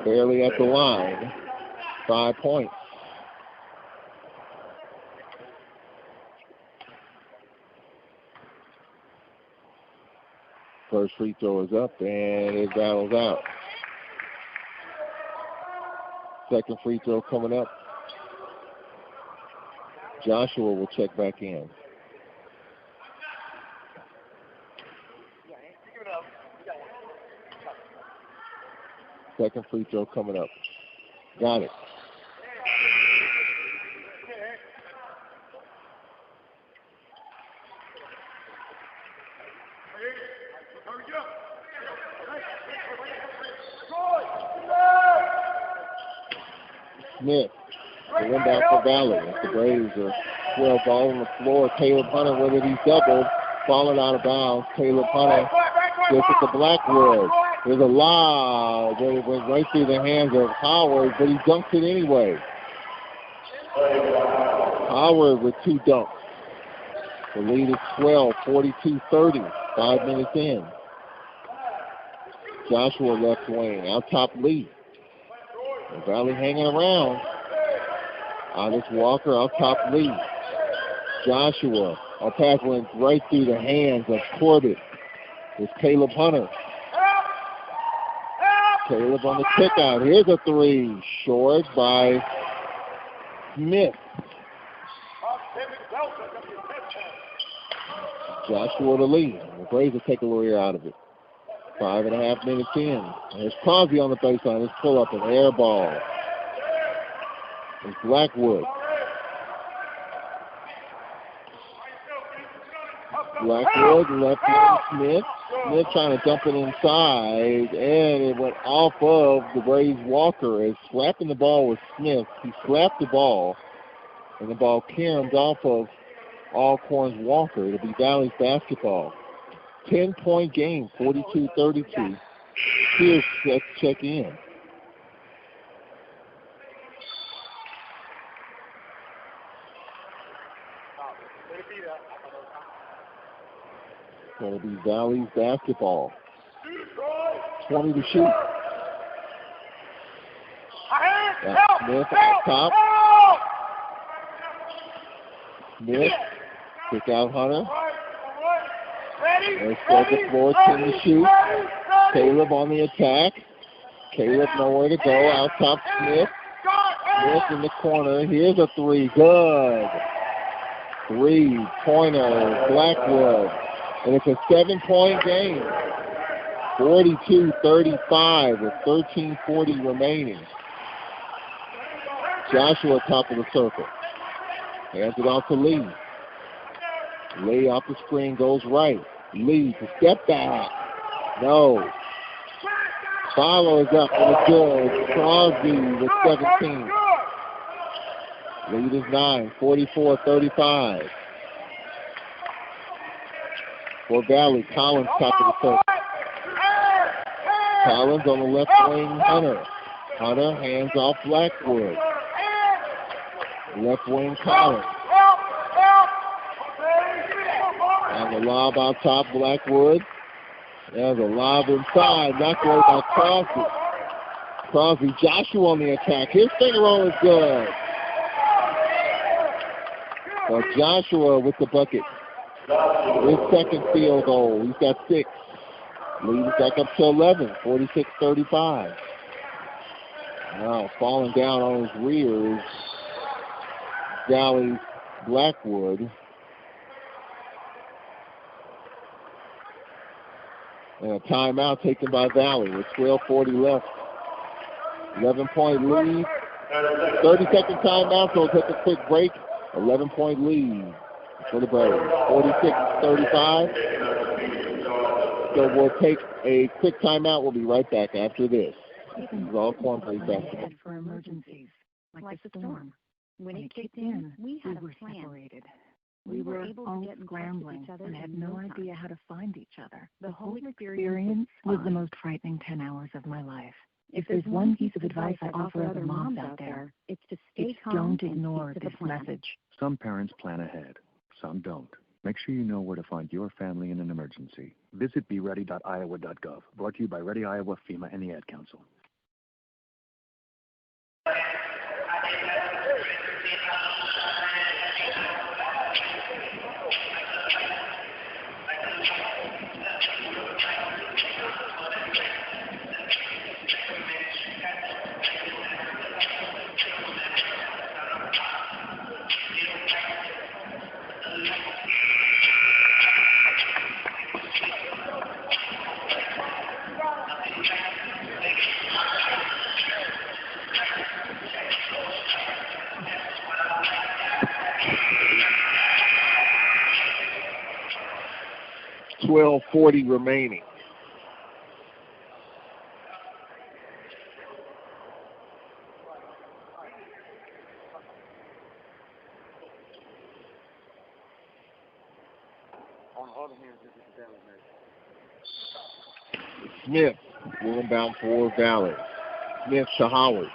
Fairley at the line, 5 points. First free throw is up, and it battles out. Second free throw coming up. Joshua will check back in. Second free throw coming up. Got it. Smith, the inbound for Valley. The Braves are 12 ball on the floor. Caleb Hunter with it, he's doubled. falling out of bounds. Caleb Hunter gets it to Blackwood. There's a lob, but it went right through the hands of Howard, but he dunked it anyway. Howard with 2 dunks. The lead is 12, 42-30, 5 minutes in. Joshua left wing, out top Lee. The Valley hanging around. Alice Walker out top Lee. Joshua, a pass went right through the hands of Corbett. It's Caleb Hunter. Caleb on the kick out. Here's a 3. Short by Smith. Joshua to lead. The Braves will take a little air out of it. 5.5 minutes in. There's Crosby on the baseline. Let's pull up an air ball. It's Blackwood. Blackwood, left wing Smith. Smith trying to dump it inside, and it went off of the Braves Walker. As slapping the ball with Smith, he slapped the ball, and the ball caromed off of Alcorn's Walker. It'll be Valley's basketball. 10-point game, 42-32. Here's set to check in. It'll be Valley's basketball. 20 to shoot. That's Smith at top. Smith, kick out Hunter. There's the floor, 10 to shoot. Caleb on the attack. Caleb nowhere to go. Out top Smith. Smith in the corner. Here's a 3. Good. 3-pointer, Blackwood. And it's a 7-point game. 42-35 with 13:40 remaining. Joshua top of the circle. Hands it off to Lee. Lee off the screen goes right. Lee to step back. No. Follows up and it's good. Crosby with 17. Lead is 9, 44-35. For Valley, Collins top of the circle. Collins on the left wing, Hunter. Hunter hands off Blackwood. Left wing, Collins. And the lob out top, Blackwood. There's a lob inside, knocked away by Crosby. Crosby, Joshua on the attack. His finger roll is good. Well, Joshua with the bucket. His second field goal. He's got 6. Lead is back up to 11, 46-35. Now falling down on his rear is Valley Blackwood. And a timeout taken by Valley with 12:40 left. 11-point lead. 30-second timeout, so we'll take a quick break. 11-point lead for the Braves. 46-35. So we'll take a quick timeout. We'll be right back after this. This is Alcorn Braves basketball. For emergencies, like the storm. When it kicked in, we were separated. We were all scrambling and had no idea how to find each other. The whole experience was the most frightening 10 hours of my life. If there's one piece of advice I offer other moms out there, it's to stay calm. Don't ignore this message. Some parents plan ahead, some don't. Make sure you know where to find your family in an emergency. Visit beready.iowa.gov. Brought to you by Ready Iowa, FEMA, and the Ad Council. $12.40 remaining. Smith will inbound for Valley. Smith to Howard.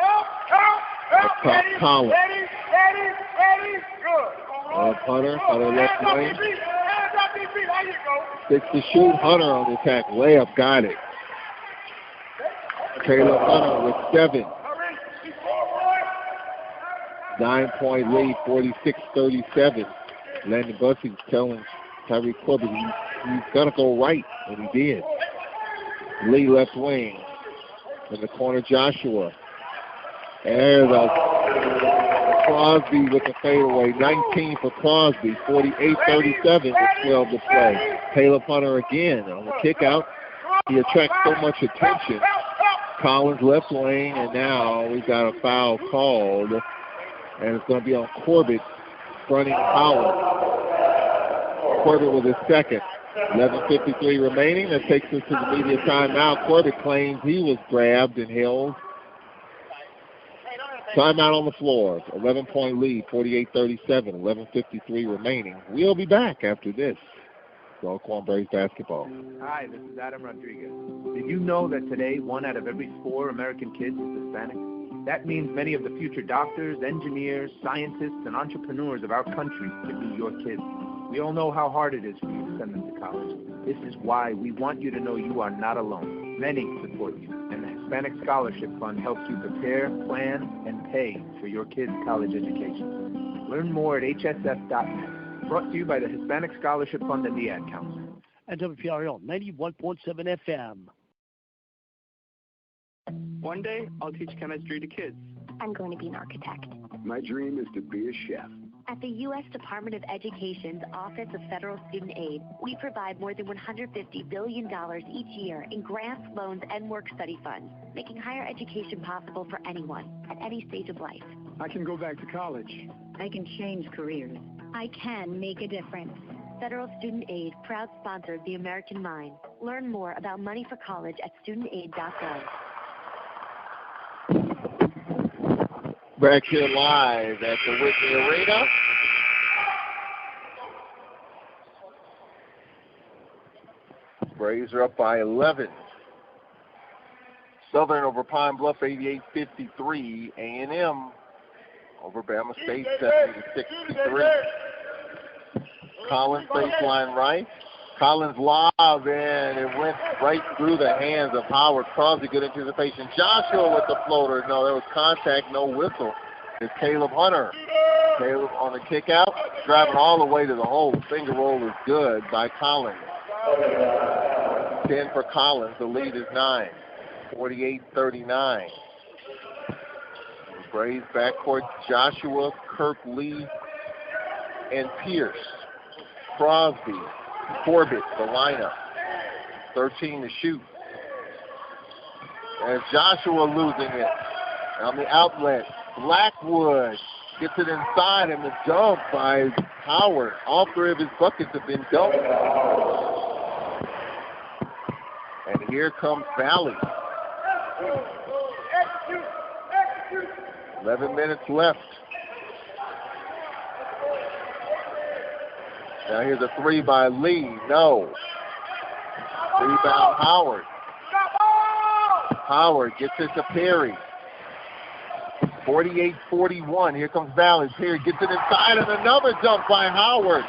Up Collins. Hunter left lane. 6 to shoot. Hunter on the attack. Layup, got it. Caleb Hunter with 7. 9-point lead, 46-37. Landon Bussey telling Tyree Corbett he's going to go right, and he did. Lee left wing. In the corner, Joshua. There's Crosby with the fadeaway. 19 for Crosby. 48-37 with 12 to play. Caleb Hunter again on the kick out. He attracts so much attention. Collins left lane, and now we've got a foul called. And it's going to be on Corbett fronting Howard. Corbett with his second. 11:53 remaining. That takes us to the media timeout. Corbett claims he was grabbed and held. Timeout on the floor. 11-point lead, 48-37. 11:53 remaining. We'll be back after this. Alcorn Braves basketball. Hi, this is Adam Rodriguez. Did you know that today 1 out of every 4 American kids is Hispanic? That means many of the future doctors, engineers, scientists, and entrepreneurs of our country could be your kids. We all know how hard it is for you to send them to college. This is why we want you to know you are not alone. Many support you, and the Hispanic Scholarship Fund helps you prepare, plan, and pay for your kids' college education. Learn more at hsf.net. Brought to you by the Hispanic Scholarship Fund and the Ad Council. And WPRL 91.7 FM. One day, I'll teach chemistry to kids. I'm going to be an architect. My dream is to be a chef. At the U.S. Department of Education's Office of Federal Student Aid, we provide more than $150 billion each year in grants, loans, and work-study funds, making higher education possible for anyone at any stage of life. I can go back to college. I can change careers. I can make a difference. Federal Student Aid, proud sponsor of the American Mind. Learn more about money for college at studentaid.gov. Back here live at the Whitney Arena. Braves are up by 11. Southern over Pine Bluff, 88-53. A&M over Bama State, 70-63. Collins baseline right. Collins lob, and it went right through the hands of Howard. Crosby, good anticipation. Joshua with the floater. No, there was contact, no whistle. It's Caleb Hunter. Caleb on the kick out, driving all the way to the hole. Finger roll is good by Collins. 10 for Collins. The lead is 9. 48-39. Braves backcourt, Joshua, Kirk Lee, and Pierce. Crosby, Corbett, the lineup. 13 to shoot. As Joshua losing it on the outlet. Blackwood gets it inside, and the dunk by Howard. All 3 of his buckets have been dunked. And here comes Valley. 11 minutes left. Now here's a 3 by Lee. No. Rebound Howard. Howard gets it to Perry. 48-41. Here comes Valley. Perry gets it inside, and another dunk by Howard.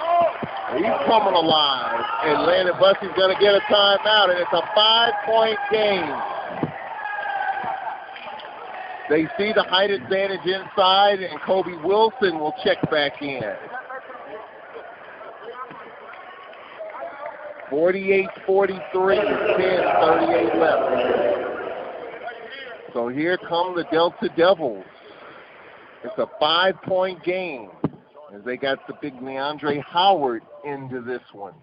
He's coming alive. And Landon Bussey's going to get a timeout, and it's a 5-point game. They see the height advantage inside, and Kobe Wilson will check back in. 48-43, 10:38 left. So here come the Delta Devils. It's a 5-point game as they got the big Leandre Howard into this one.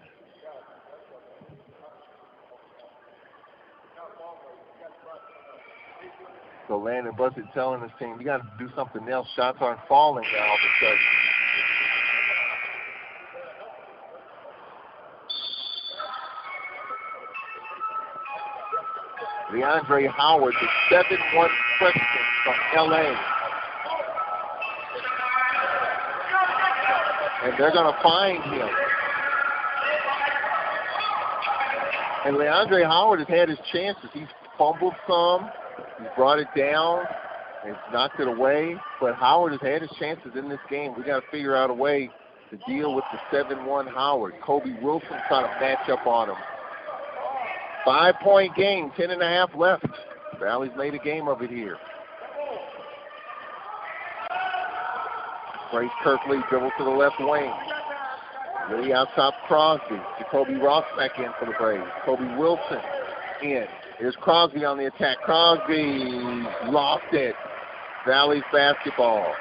So Landon Bussey telling his team, you got to do something else. Shots aren't falling now all of a sudden. Leandre Howard, the 7-1 freshman from L.A. And they're going to find him. And Leandre Howard has had his chances. He's fumbled some. He's brought it down. He's knocked it away. But Howard has had his chances in this game. We got to figure out a way to deal with the 7-1 Howard. Kobe Wilson trying to match up on him. 5-point game, 10.5 left. Valley's made a game of it here. Brace Kirkley dribbles to the left wing. Lee out top Crosby. Jacoby Ross back in for the Braves. Kobe Wilson in. Here's Crosby on the attack. Crosby lost it. Valley's basketball.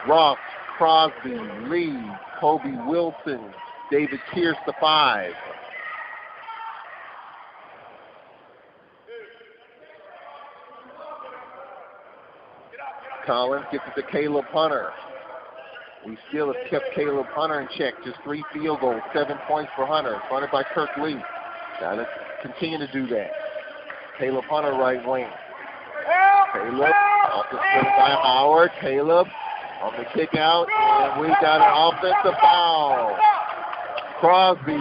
Ross, Crosby, Lee, Kobe Wilson, David Pierce, the 5. Collins gets it to Caleb Hunter. We still have kept Caleb Hunter in check. Just 3 field goals, 7 points for Hunter. Fronted by Kirk Lee. Now let's continue to do that. Caleb Hunter, right wing. Caleb off the screen by Howard. Caleb on the kick out, and we got an offensive foul. Crosby.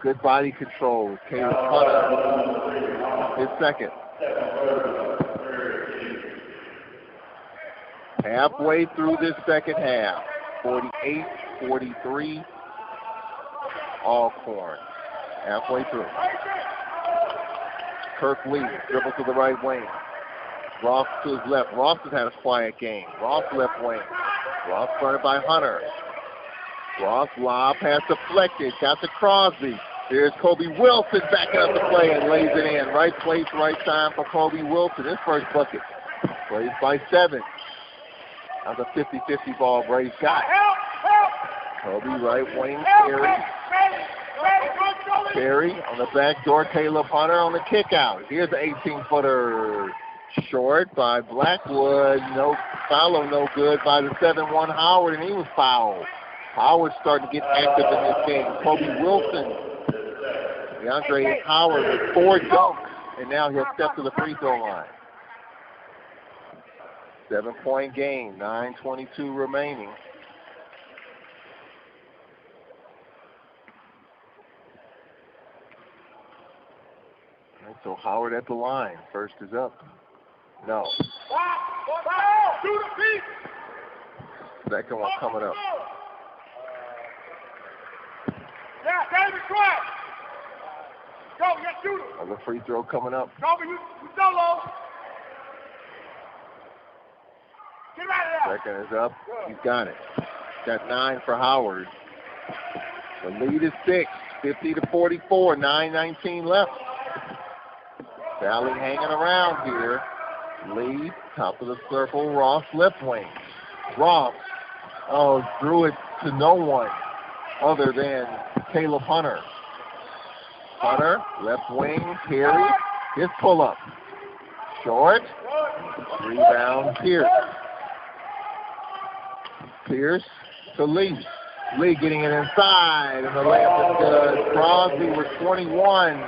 Good body control. Caleb Hunter, his second. Halfway through this second half, 48-43, Alcorn. Halfway through. Kirk Lee dribbles to the right wing. Ross to his left. Ross has had a quiet game. Ross left wing. Ross fronted by Hunter. Ross lob pass deflected. Got to Crosby. Here's Kobe Wilson backing up the play and lays it in. Right place, right time for Kobe Wilson. His first bucket. Braves by 7. That's a 50-50 ball Braves got. Kobe right wing, Terry on the back door. Caleb Hunter on the kick out. Here's the 18-footer. Short by Blackwood. No follow, no good by the 7-1 Howard, and he was fouled. Howard's starting to get active in this game. Kobe Wilson. DeAndre Howard with 4 dunks, and now he'll step to the free throw line. 7-point game, 9:22 remaining. All right, so Howard at the line. First is up. No. Second one coming up. Yeah, David, quiet. Go, yes, shoot him. Another free throw coming up. Kobe, you solo. Get out of there. Second is up. He's got it. Got 9 for Howard. The lead is 6, 50-44, 9:19 left. Valley hanging around here. Lee, top of the circle. Ross, left wing. Ross, drew it to no one other than Caleb Hunter. Hunter, left wing. Perry, his pull-up. Short. Rebound, Pierce. Pierce to Lee. Lee getting it inside, and the layup is good. Crosby with 21.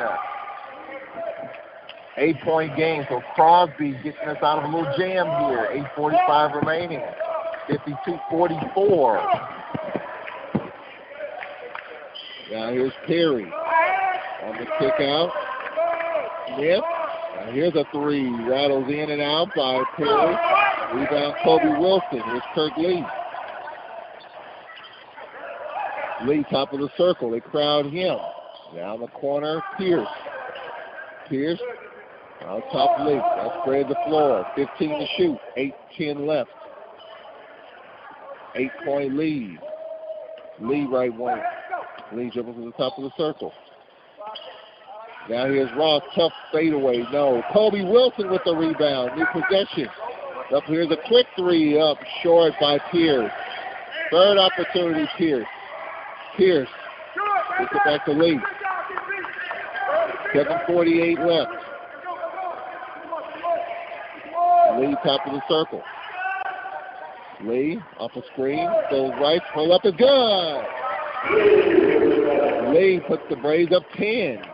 8-point game, so Crosby getting us out of a little jam here. 8:45 remaining. 52-44. Now here's Perry on the kick out. Smith. Now here's a 3. Rattles in and out by Perry. Rebound Kobe Wilson. Here's Kirk Lee. Lee, top of the circle. They crowd him. Down the corner, Pierce. Pierce, out top Lee. That spread the floor. 15 to shoot. 8:10 left. 8-point lead. Lee right wing. Lee dribbles to the top of the circle. Now here's Ross. Tough fadeaway. No. Kobe Wilson with the rebound. New possession. Up here's a quick 3 up short by Pierce. Third opportunity, Pierce. Pierce gets it back to Lee. 7:48 left. Lee, top of the circle. Lee, off a screen, goes right, pull up is good. Lee puts the Braves up 10.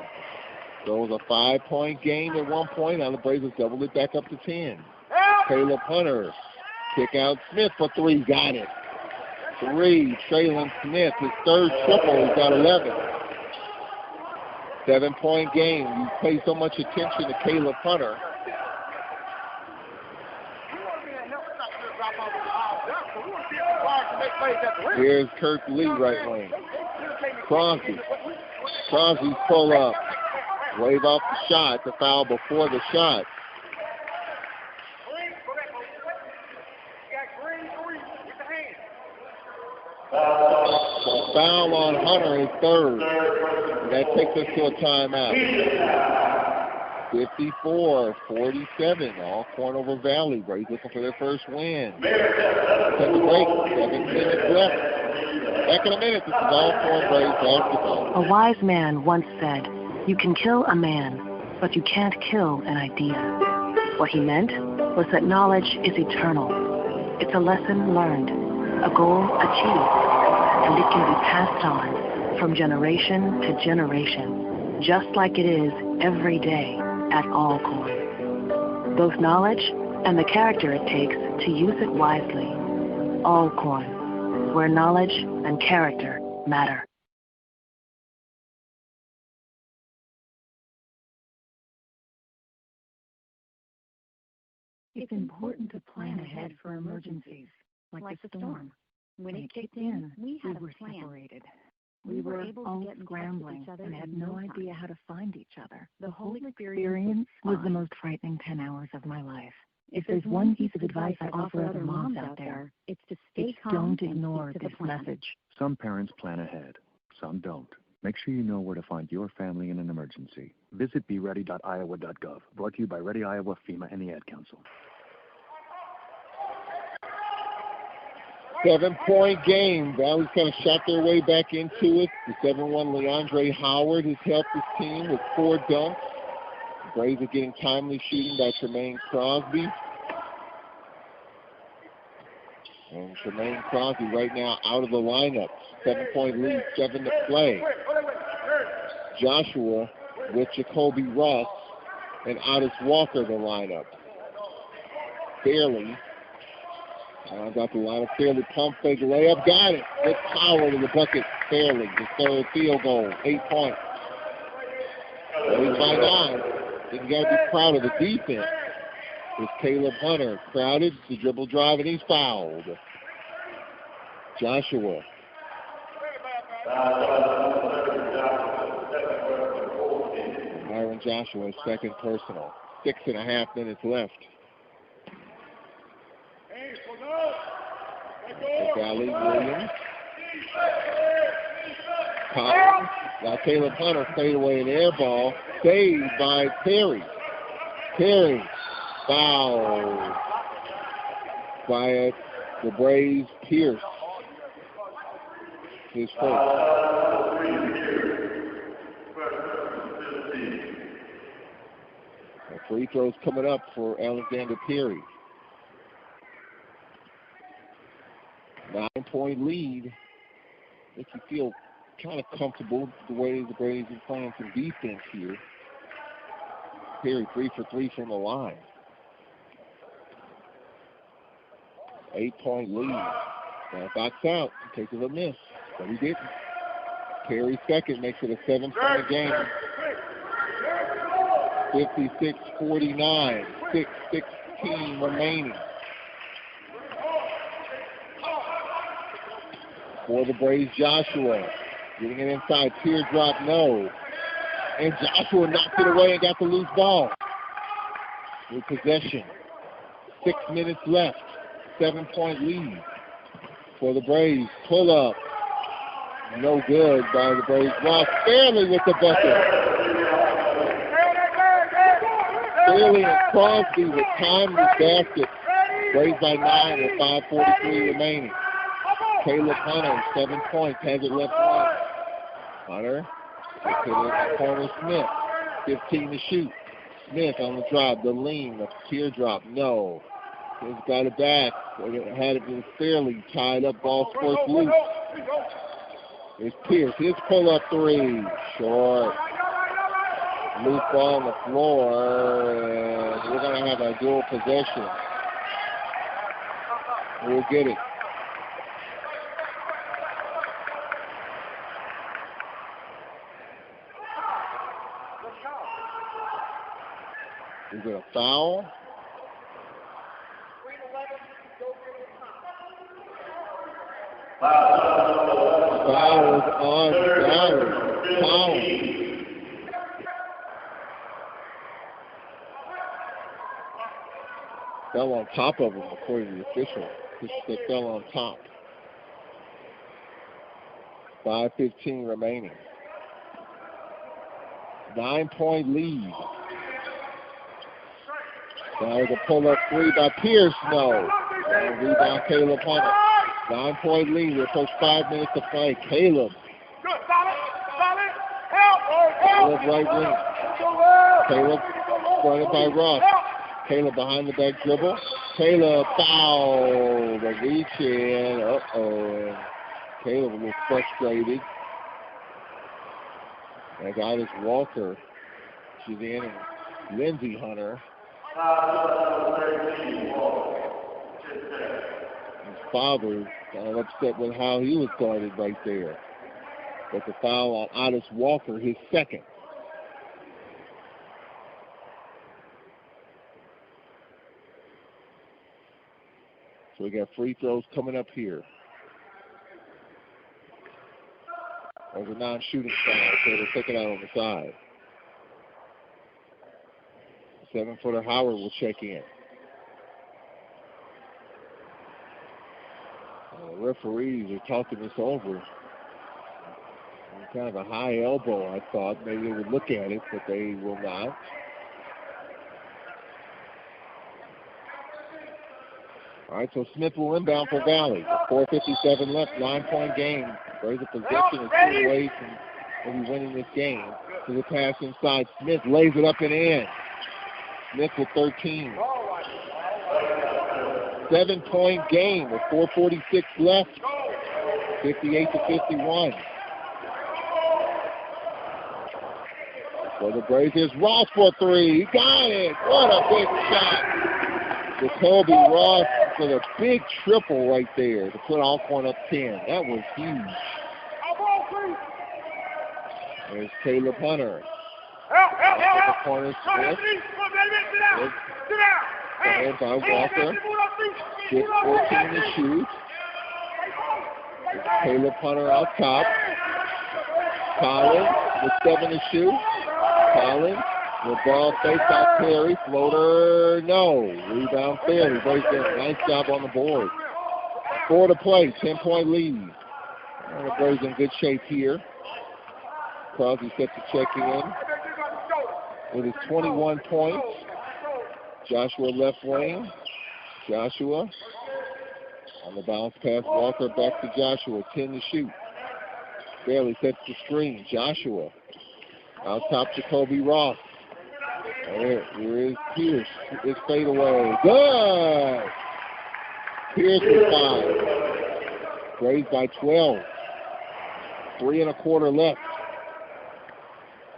So it was a 5-point game at one point. Now the Braves have doubled it back up to 10. Caleb Hunter, kick out Smith for 3, got it. 3, Traylon Smith, his third triple, he's got 11. 7-point game. You pay so much attention to Caleb Hunter. Here's Kirk Lee, right wing. Crosby's pull up. Wave off the shot. The foul before the shot. The foul on Hunter is third. That takes us to a timeout. 54-47. Alcorn over Valley. Braves looking for their first win. Take a break. 7 minutes left. Back in a minute. This is Alcorn Braves basketball. A wise man once said, "You can kill a man, but you can't kill an idea." What he meant was that knowledge is eternal. It's a lesson learned, a goal achieved, and it can be passed on from generation to generation, just like it is every day at Alcorn. Both knowledge and the character it takes to use it wisely. Alcorn, where knowledge and character matter. It's important to plan ahead for emergencies, like the storm. When it kicked in, we were separated. We were all scrambling and had no idea how to find each other. The whole experience was the most frightening 10 hours of my life. If there's one piece of advice I offer other moms out there, it's to stay calm. Don't ignore this message. Some parents plan ahead, some don't. Make sure you know where to find your family in an emergency. Visit beready.iowa.gov. Brought to you by Ready Iowa, FEMA, and the Ad Council. 7-point game. Valley's kind of shot their way back into it. The 7-1 Leandre Howard has helped his team with 4 dunks. The Braves are getting timely shooting by Tremaine Crosby. And Tremaine Crosby right now out of the lineup. 7-point lead, 7 to play. Joshua with Jacoby Ross and Otis Walker the lineup. Fairley. Got the line of Fairley, pump fake layup, got it. With power to the bucket, Fairley, the third field goal, 8 points. Braves by 9. You got to be proud of the defense. It's Caleb Hunter, crowded, the dribble drive, and he's fouled. Joshua. Myron Joshua, second personal. 6.5 minutes left. Valley Williams. Collins. Now Caleb Hunter fade away an air ball. Saved by Perry. Perry fouled by the Braves Pierce. His first. The free throws coming up for Alexander Perry. 9-point lead. Makes you feel kind of comfortable the way the Braves are playing some defense here. Perry 3 for 3 from the line. 8-point lead. Now box out, takes a miss, but he didn't. Perry second makes it a 7-point game. 56-49, 6:16 remaining. For the Braves, Joshua getting it inside, teardrop, no. And Joshua knocked it away and got the loose ball. With possession. 6 minutes left. 7-point lead for the Braves. Pull up. No good by the Braves. Ross Fairley with the bucket. Fairley and Crosby with timely basket. Braves by 9 with 5:43 remaining. Caleb Hunter, 7 points, has it left one. Hunter, to the corner, Smith, 15 to shoot. Smith on the drive, the lean, the teardrop, no. He's got it back. Had it been fairly tied up, ball squirts loose. It's Pierce, his pull-up 3, short. Loose ball on the floor, and we're going to have a dual possession. We'll get it. it a foul? Foul is on Valley. Foul. Fell on top of him, according to the official. They fell on top. 5:15 remaining. 9-point lead. That was a pull-up three by Pierce. No. Rebound Caleb Hunter. 9-point lead. We approach 5 minutes to play. Caleb. Caleb right wing. Caleb started by Ross. Caleb behind the back dribble. Caleb foul. The reach in. Uh-oh. Caleb a little frustrated. That guy is Walker. She's in. And Lindsey Hunter. His father kind of upset with how he was guarded right there. But the foul on Otis Walker, his second. So we got free throws coming up here. There's a non-shooting foul, so they'll take it out on the side. 7-footer Howard will check in. The referees are talking this over. Kind of a high elbow, I thought. Maybe they would look at it, but they will not. All right, so Smith will inbound for Valley. 4:57 left, 9-point game. There's a possession of 2 away from maybe winning this game. To the pass inside. Smith lays it up and in. Smith with 13. 7-point game with 4:46 left. 58-51. For the Braves, here's Ross for 3. He got it. What a big shot. Jacoby Ross for the big triple right there to put Alcorn up 10. That was huge. There's Caleb Hunter. The corner Smith. Ahead by Walker. Gets 14 to shoot. Caleb Hunter out top. Collins with 7 to shoot. Collins, the ball face out Perry, floater, no. Rebound Perry, breaks in. Nice job on the board. 4 to play, 10-point lead. The Braves in good shape here. Crosby set to check in with his 21 points. Joshua left wing. Joshua on the bounce pass, Walker back to Joshua, 10 to shoot. Bailey sets the screen. Joshua. Out top, Jacoby Ross. Here is Pierce. It's fade away. Good! Pierce with 5. Braves by 12. 3 1/4 left.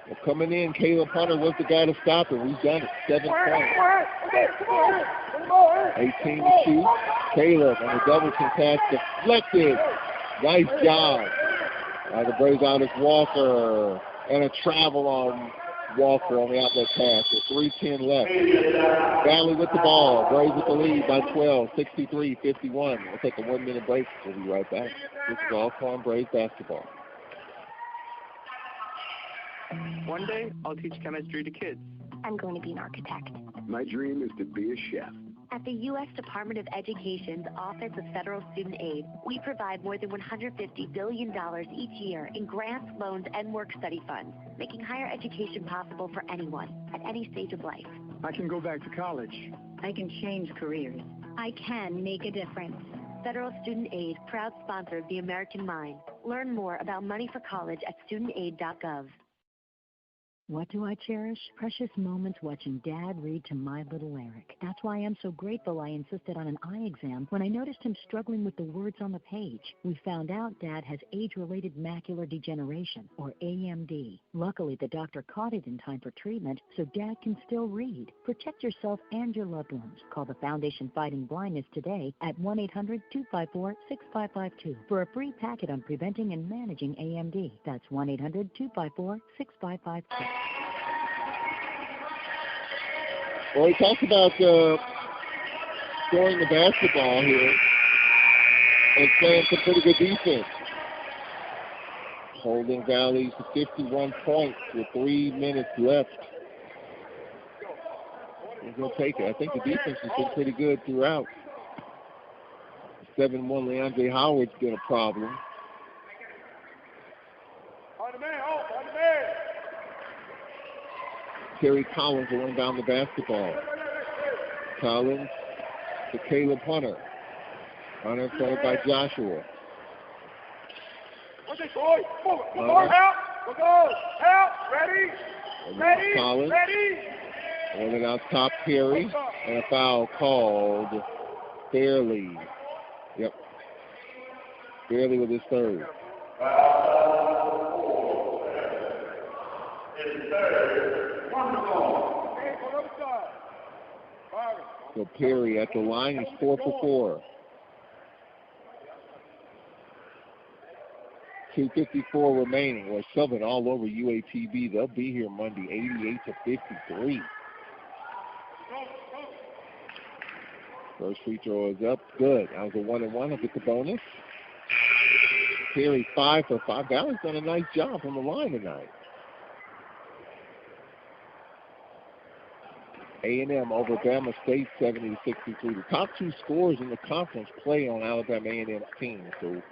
Well, coming in, Caleb Hunter was the guy to stop it. We've done it. 7 points. 18 to shoot. Caleb on the double contest. Deflected. Nice job. The Braves out is Walker. And a travel on Walker on the outlet pass with 3:10 left. Valley with the ball. Braves with the lead by 12, 63-51. We'll take a 1-minute break. We'll be right back. This is Alcorn Braves basketball. One day, I'll teach chemistry to kids. I'm going to be an architect. My dream is to be a chef. At the U.S. Department of Education's Office of Federal Student Aid, we provide more than $150 billion each year in grants, loans, and work-study funds, making higher education possible for anyone at any stage of life. I can go back to college. I can change careers. I can make a difference. Federal Student Aid, proud sponsor of the American Mind. Learn more about money for college at studentaid.gov. What do I cherish? Precious moments watching Dad read to my little Eric. That's why I'm so grateful I insisted on an eye exam when I noticed him struggling with the words on the page. We found out Dad has age-related macular degeneration, or AMD. Luckily, the doctor caught it in time for treatment, so Dad can still read. Protect yourself and your loved ones. Call the Foundation Fighting Blindness today at 1-800-254-6552 for a free packet on preventing and managing AMD. That's 1-800-254-6552. Well, he talks about scoring the basketball here and playing some pretty good defense. Holding Valley to 51 points with 3 minutes left. He's going to take it. I think the defense has been pretty good throughout. 7-1 Leandre Howard's been a problem. Terry Collins will run down the basketball. Collins to Caleb Hunter. Hunter played by Joshua. Collins. Running out top Perry. And a foul called Fairley. Yep. Fairley with his third. So Perry at the line is 4 for 4. 2:54 remaining. We're subbing all over UAPB. They'll be here Monday, 88-53. First free throw is up. Good. That was a 1-and-1. I'll get the bonus. Perry 5 for 5. Valley's done a nice job on the line tonight. A&M over Bama State 70-63. The top two scorers in the conference play on Alabama A&M's team. So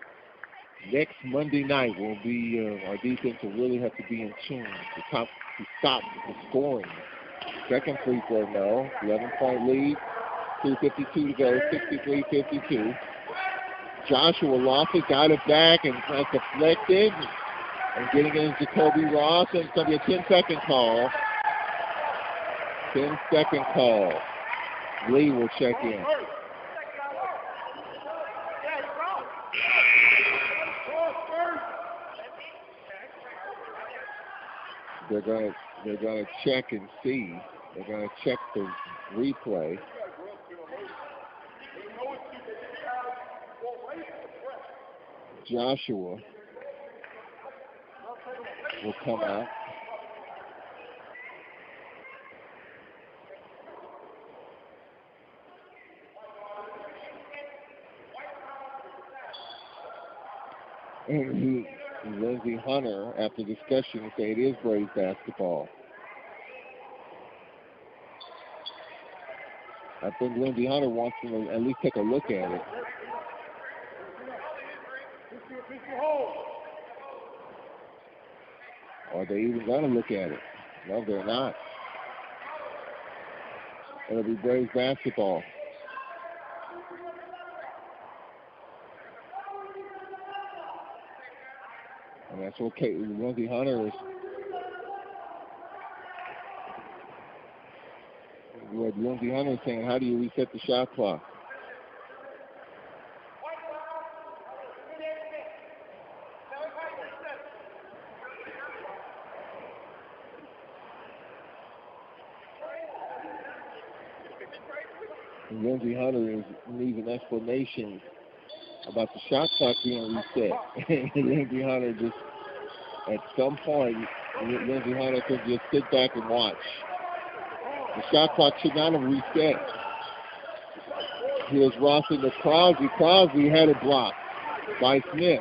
next Monday night will be our defense will really have to be in tune to stop the scoring. Second free throw, no. 11-point lead. 2:52 to go. 63-52. Joshua lost it, got it back, and has deflected. And getting in Jacoby Ross, and it's going to be a 10-second call. 10-second call. Lee will check in. They're gonna check and see. They're gonna check the replay. Joshua will come out. And Lindsey Hunter, after discussion, say it is Braves basketball. I think Lindsey Hunter wants to at least take a look at it. Are they even going to look at it? No, they're not. It'll be Braves basketball. And that's okay. Lindsey Hunter is. What Lindsey Hunter is saying, how do you reset the shot clock? And Lindsey Hunter needs an explanation about the shot clock being reset. Lindsey Hunter just, at some point, Lindsey Hunter could just sit back and watch. The shot clock should not have reset. Here's Rossi to Crosby. Crosby had it blocked by Smith.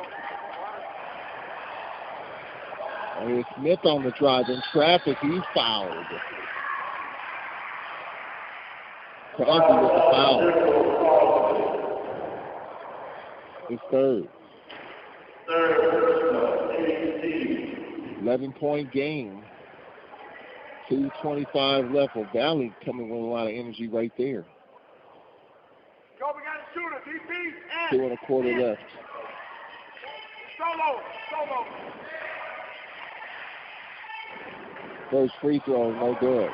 And here's Smith on the drive in traffic. He's fouled. Crosby with the foul. His third. 11-point game. 2:25 left. Well, Valley coming with a lot of energy right there. 2 1/4 left. First free throw, no good.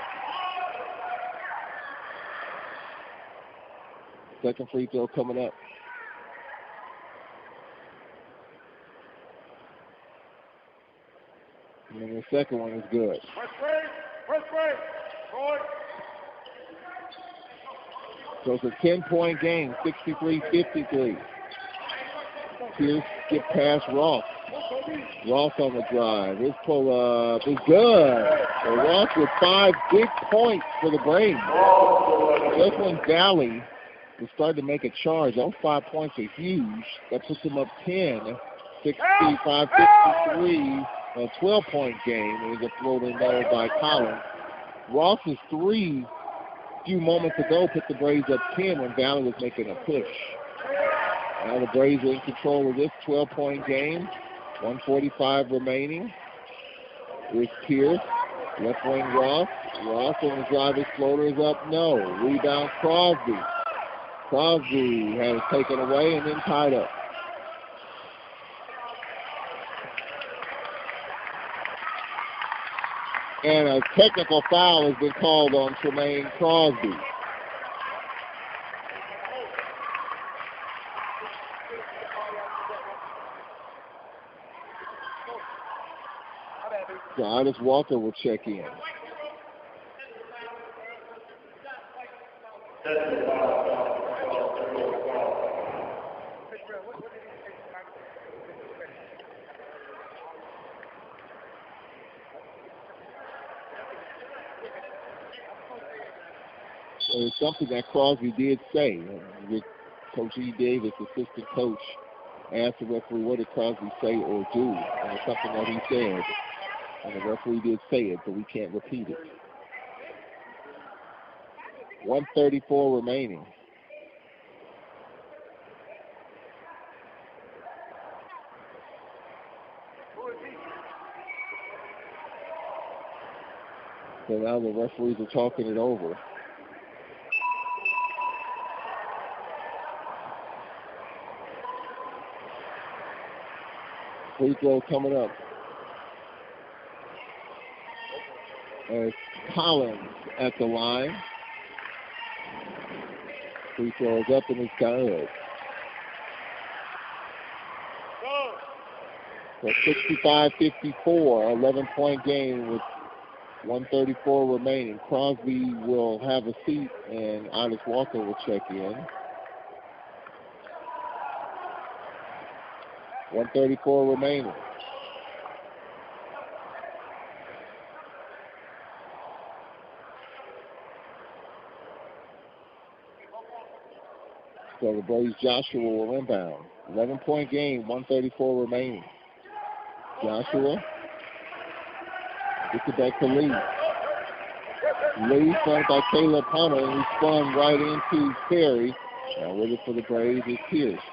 Second free throw coming up. And then the second one is good. So it's a 10-point game, 63-53. Pierce get past Ross. Ross on the drive. His pull-up is good. So Ross with 5 big points for the Braves. Just when Valley was starting to make a charge, those 5 points are huge. That puts him up 10, 65-53, a 12-point game. It was a floater no by Collins. Ross's 3 few moments ago put the Braves up 10 when Valley was making a push. Now the Braves are in control of this 12-point game. 1:45 remaining. Here's Pierce. Left wing Ross. Ross on the drive. His floater is up. No. Rebound Crosby. Crosby had it taken away and then tied up. And a technical foul has been called on Tremaine Crosby. So Aldis Walker will check in. It's something that Crosby did say. With Coach E. Davis, assistant coach, asked the referee, what did Crosby say or do? And it's something that he said. And the referee did say it, but we can't repeat it. 1:34 remaining. So now the referees are talking it over. Free throw coming up. As Collins at the line. Free throw is up and it's good. So 65-54, 11-point game with 1:34 remaining. Crosby will have a seat and Aldis Walker will check in. 1:34 remaining. So the Braves Joshua will inbound. 11-point game, 1:34 remaining. Joshua gets it back to Lee. Lee spun by Caleb Hunter, and he spun right into Perry. Now with it for the Braves is Pierce.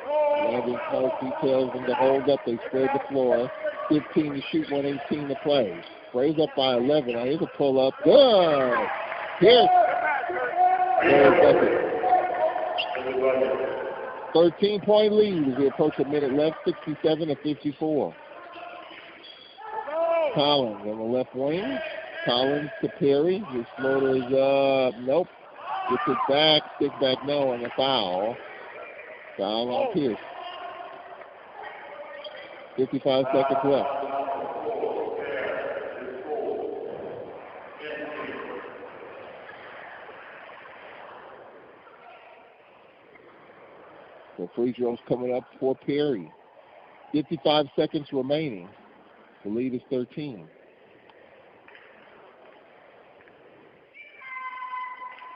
Landon Kelsey tells them to hold up. They spread the floor. 15 to shoot, 118 to play. Braves up by 11. Now here's a pull-up. Good! Pierce. 13-point lead as we approach a minute left, 67-54. Collins on the left wing. Collins to Perry. His floater is up. Nope. Gets it back. Stick back no, and a foul. Foul on Pierce. 55 seconds left. So free throws coming up for Perry. 55 seconds remaining. The lead is 13.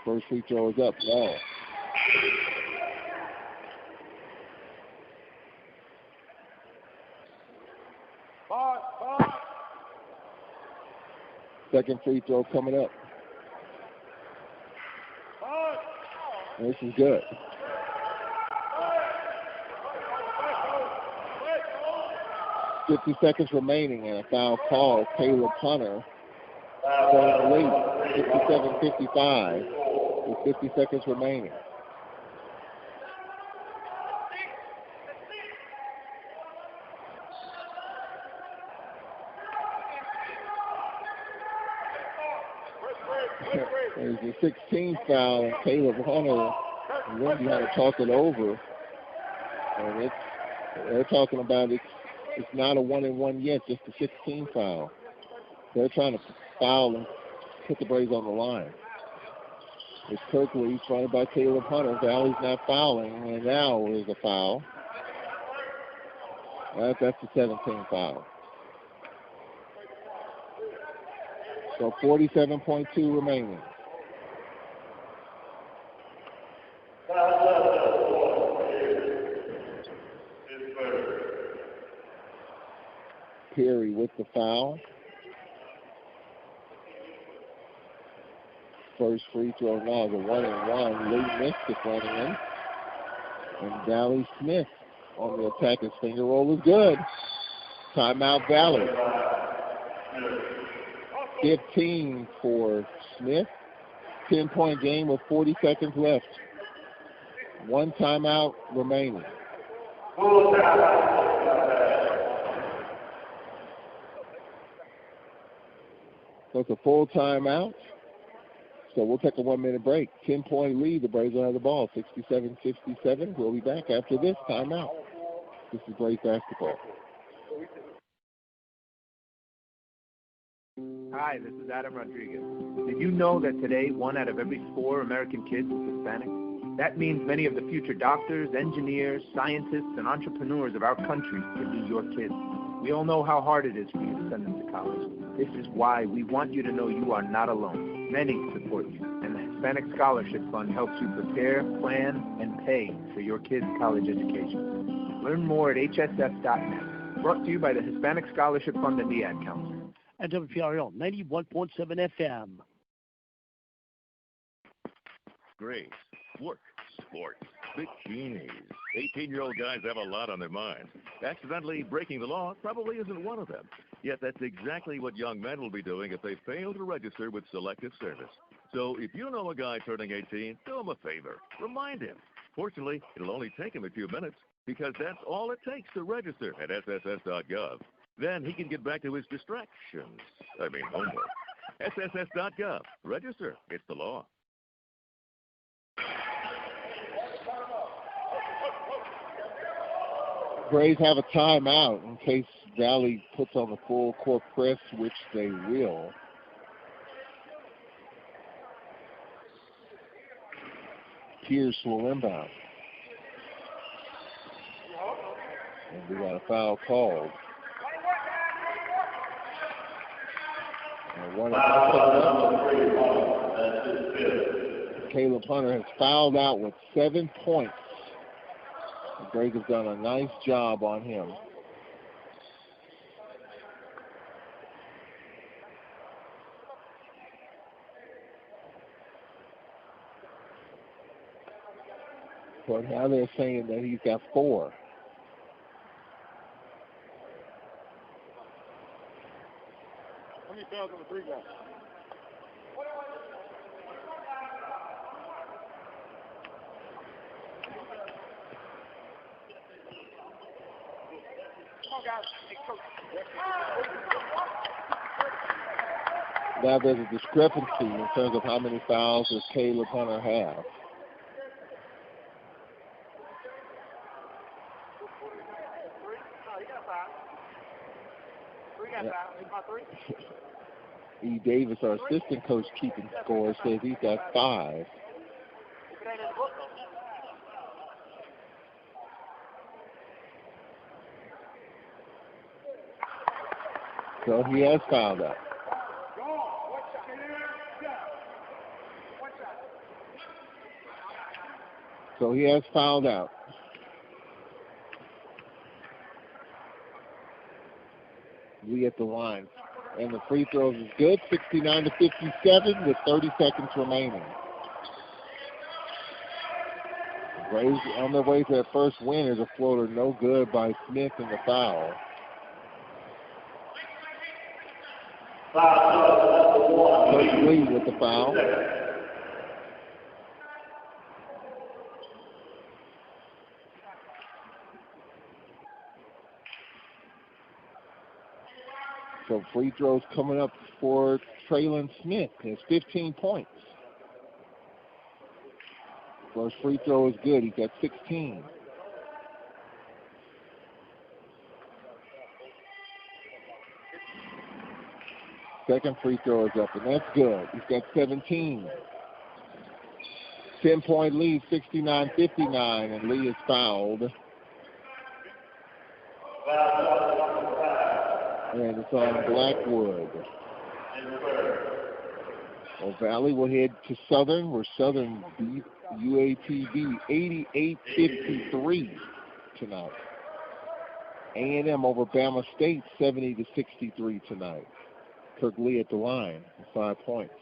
First free throw is up. No. Second free throw coming up. This is good. .50 seconds remaining and a foul call. Caleb Hunter going late. 57-55 with 50 seconds remaining. There's a 16th foul, and Caleb Hunter and Wendy had to talk it over. And they're talking about it's not a 1-and-1 yet, just a 16 foul. They're trying to foul and put the Braves on the line. It's Kirkley fronted by Caleb Hunter. Valley's not fouling, and now is a foul. That's the 17th foul. So 47.2 remaining. Perry with the foul. First free throw now is a 1-and-1. Lee missed it running in. And Valley Smith on the attack. His finger roll is good. Timeout Valley. 15 for Smith. 10-point game with 40 seconds left. One timeout remaining. So it's a full timeout. So we'll take a 1-minute break. 10-point lead. The Braves will have the ball. 67-57. We'll be back after this timeout. This is Braves basketball. Hi, this is Adam Rodriguez. Did you know that today 1 out of every 4 American kids is Hispanic? That means many of the future doctors, engineers, scientists, and entrepreneurs of our country can be your kids. We all know how hard it is for you to send them to college. This is why we want you to know you are not alone. Many support you, and the Hispanic Scholarship Fund helps you prepare, plan, and pay for your kids' college education. Learn more at hsf.net. Brought to you by the Hispanic Scholarship Fund and the Ad Council. And WPRL 91.7 FM. Grace, work, sports, bikinis. 18-year-old guys have a lot on their minds. Accidentally breaking the law probably isn't one of them. Yet that's exactly what young men will be doing if they fail to register with Selective Service. So if you know a guy turning 18, do him a favor. Remind him. Fortunately, it'll only take him a few minutes because that's all it takes to register at sss.gov. Then he can get back to his distractions. Homework. sss.gov. Register. It's the law. Braves have a timeout in case Valley puts on the full court press, which they will. Pierce will inbound. And we got a foul called. Caleb Hunter has fouled out with 7 points. The Braves have done a nice job on him. But now they're saying that he's got 4. How many fouls on the 3 guys? Now there's a discrepancy in terms of how many fouls does Caleb Hunter have. E. Davis, our assistant coach keeping score, says he's got 5. So he has fouled out. So he has fouled out. Lee at the line. And the free throws is good, 69-57 with 30 seconds remaining. Braves on their way to their first win is a floater no good by Smith in the foul. Coach Lee with the foul. So free throws coming up for Traylon Smith. He has 15 points. First free throw is good. He's got 16. Second free throw is up, and that's good. He's got 17. 10-point lead, 69-59, and Lee is fouled. And it's on Blackwood. Well, Valley will head to Southern, where Southern beat UAPB 88-53 tonight. A&M over Bama State 70-63 tonight. Kirk Lee at the line with 5 points.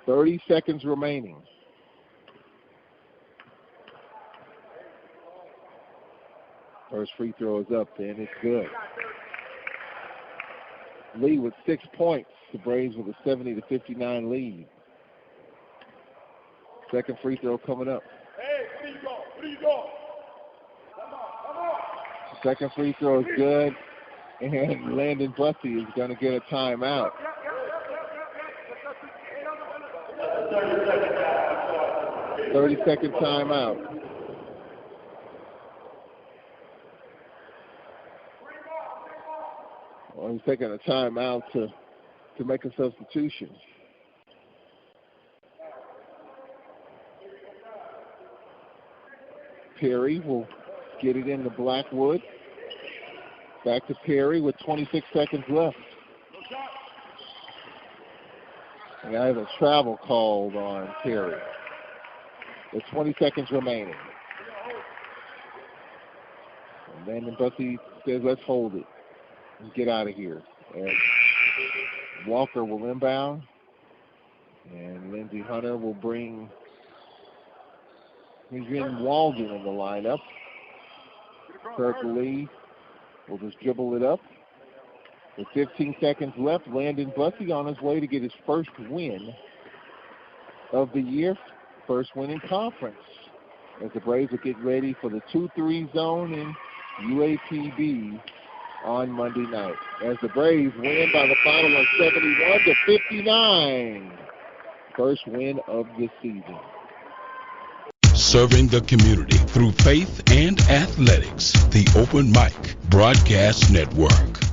.30 seconds remaining. First free throw is up, and it's good. Lee with 6 points. The Braves with a 70-59 lead. Second free throw coming up. Hey, where you going? Where you going? Come on. Second free throw is good, and Landon Bussey is going to get a timeout. 30-second timeout. Well, he's taking a timeout to make a substitution. Perry will get it into Blackwood. Back to Perry with 26 seconds left. And I have a travel called on Perry. There's 20 seconds remaining. And Landon Bussey says, let's hold it and get out of here. And Walker will inbound. And Lindsey Hunter will bring Adrian Walden in the lineup. Kirk Lee will just dribble it up. With 15 seconds left, Landon Bussey on his way to get his first win of the year, first win in conference, as the Braves will get ready for the 2-3 zone in UAPB on Monday night. As the Braves win by the final of 71-59, first win of the season. Serving the community through faith and athletics, the Open Mic Broadcast Network.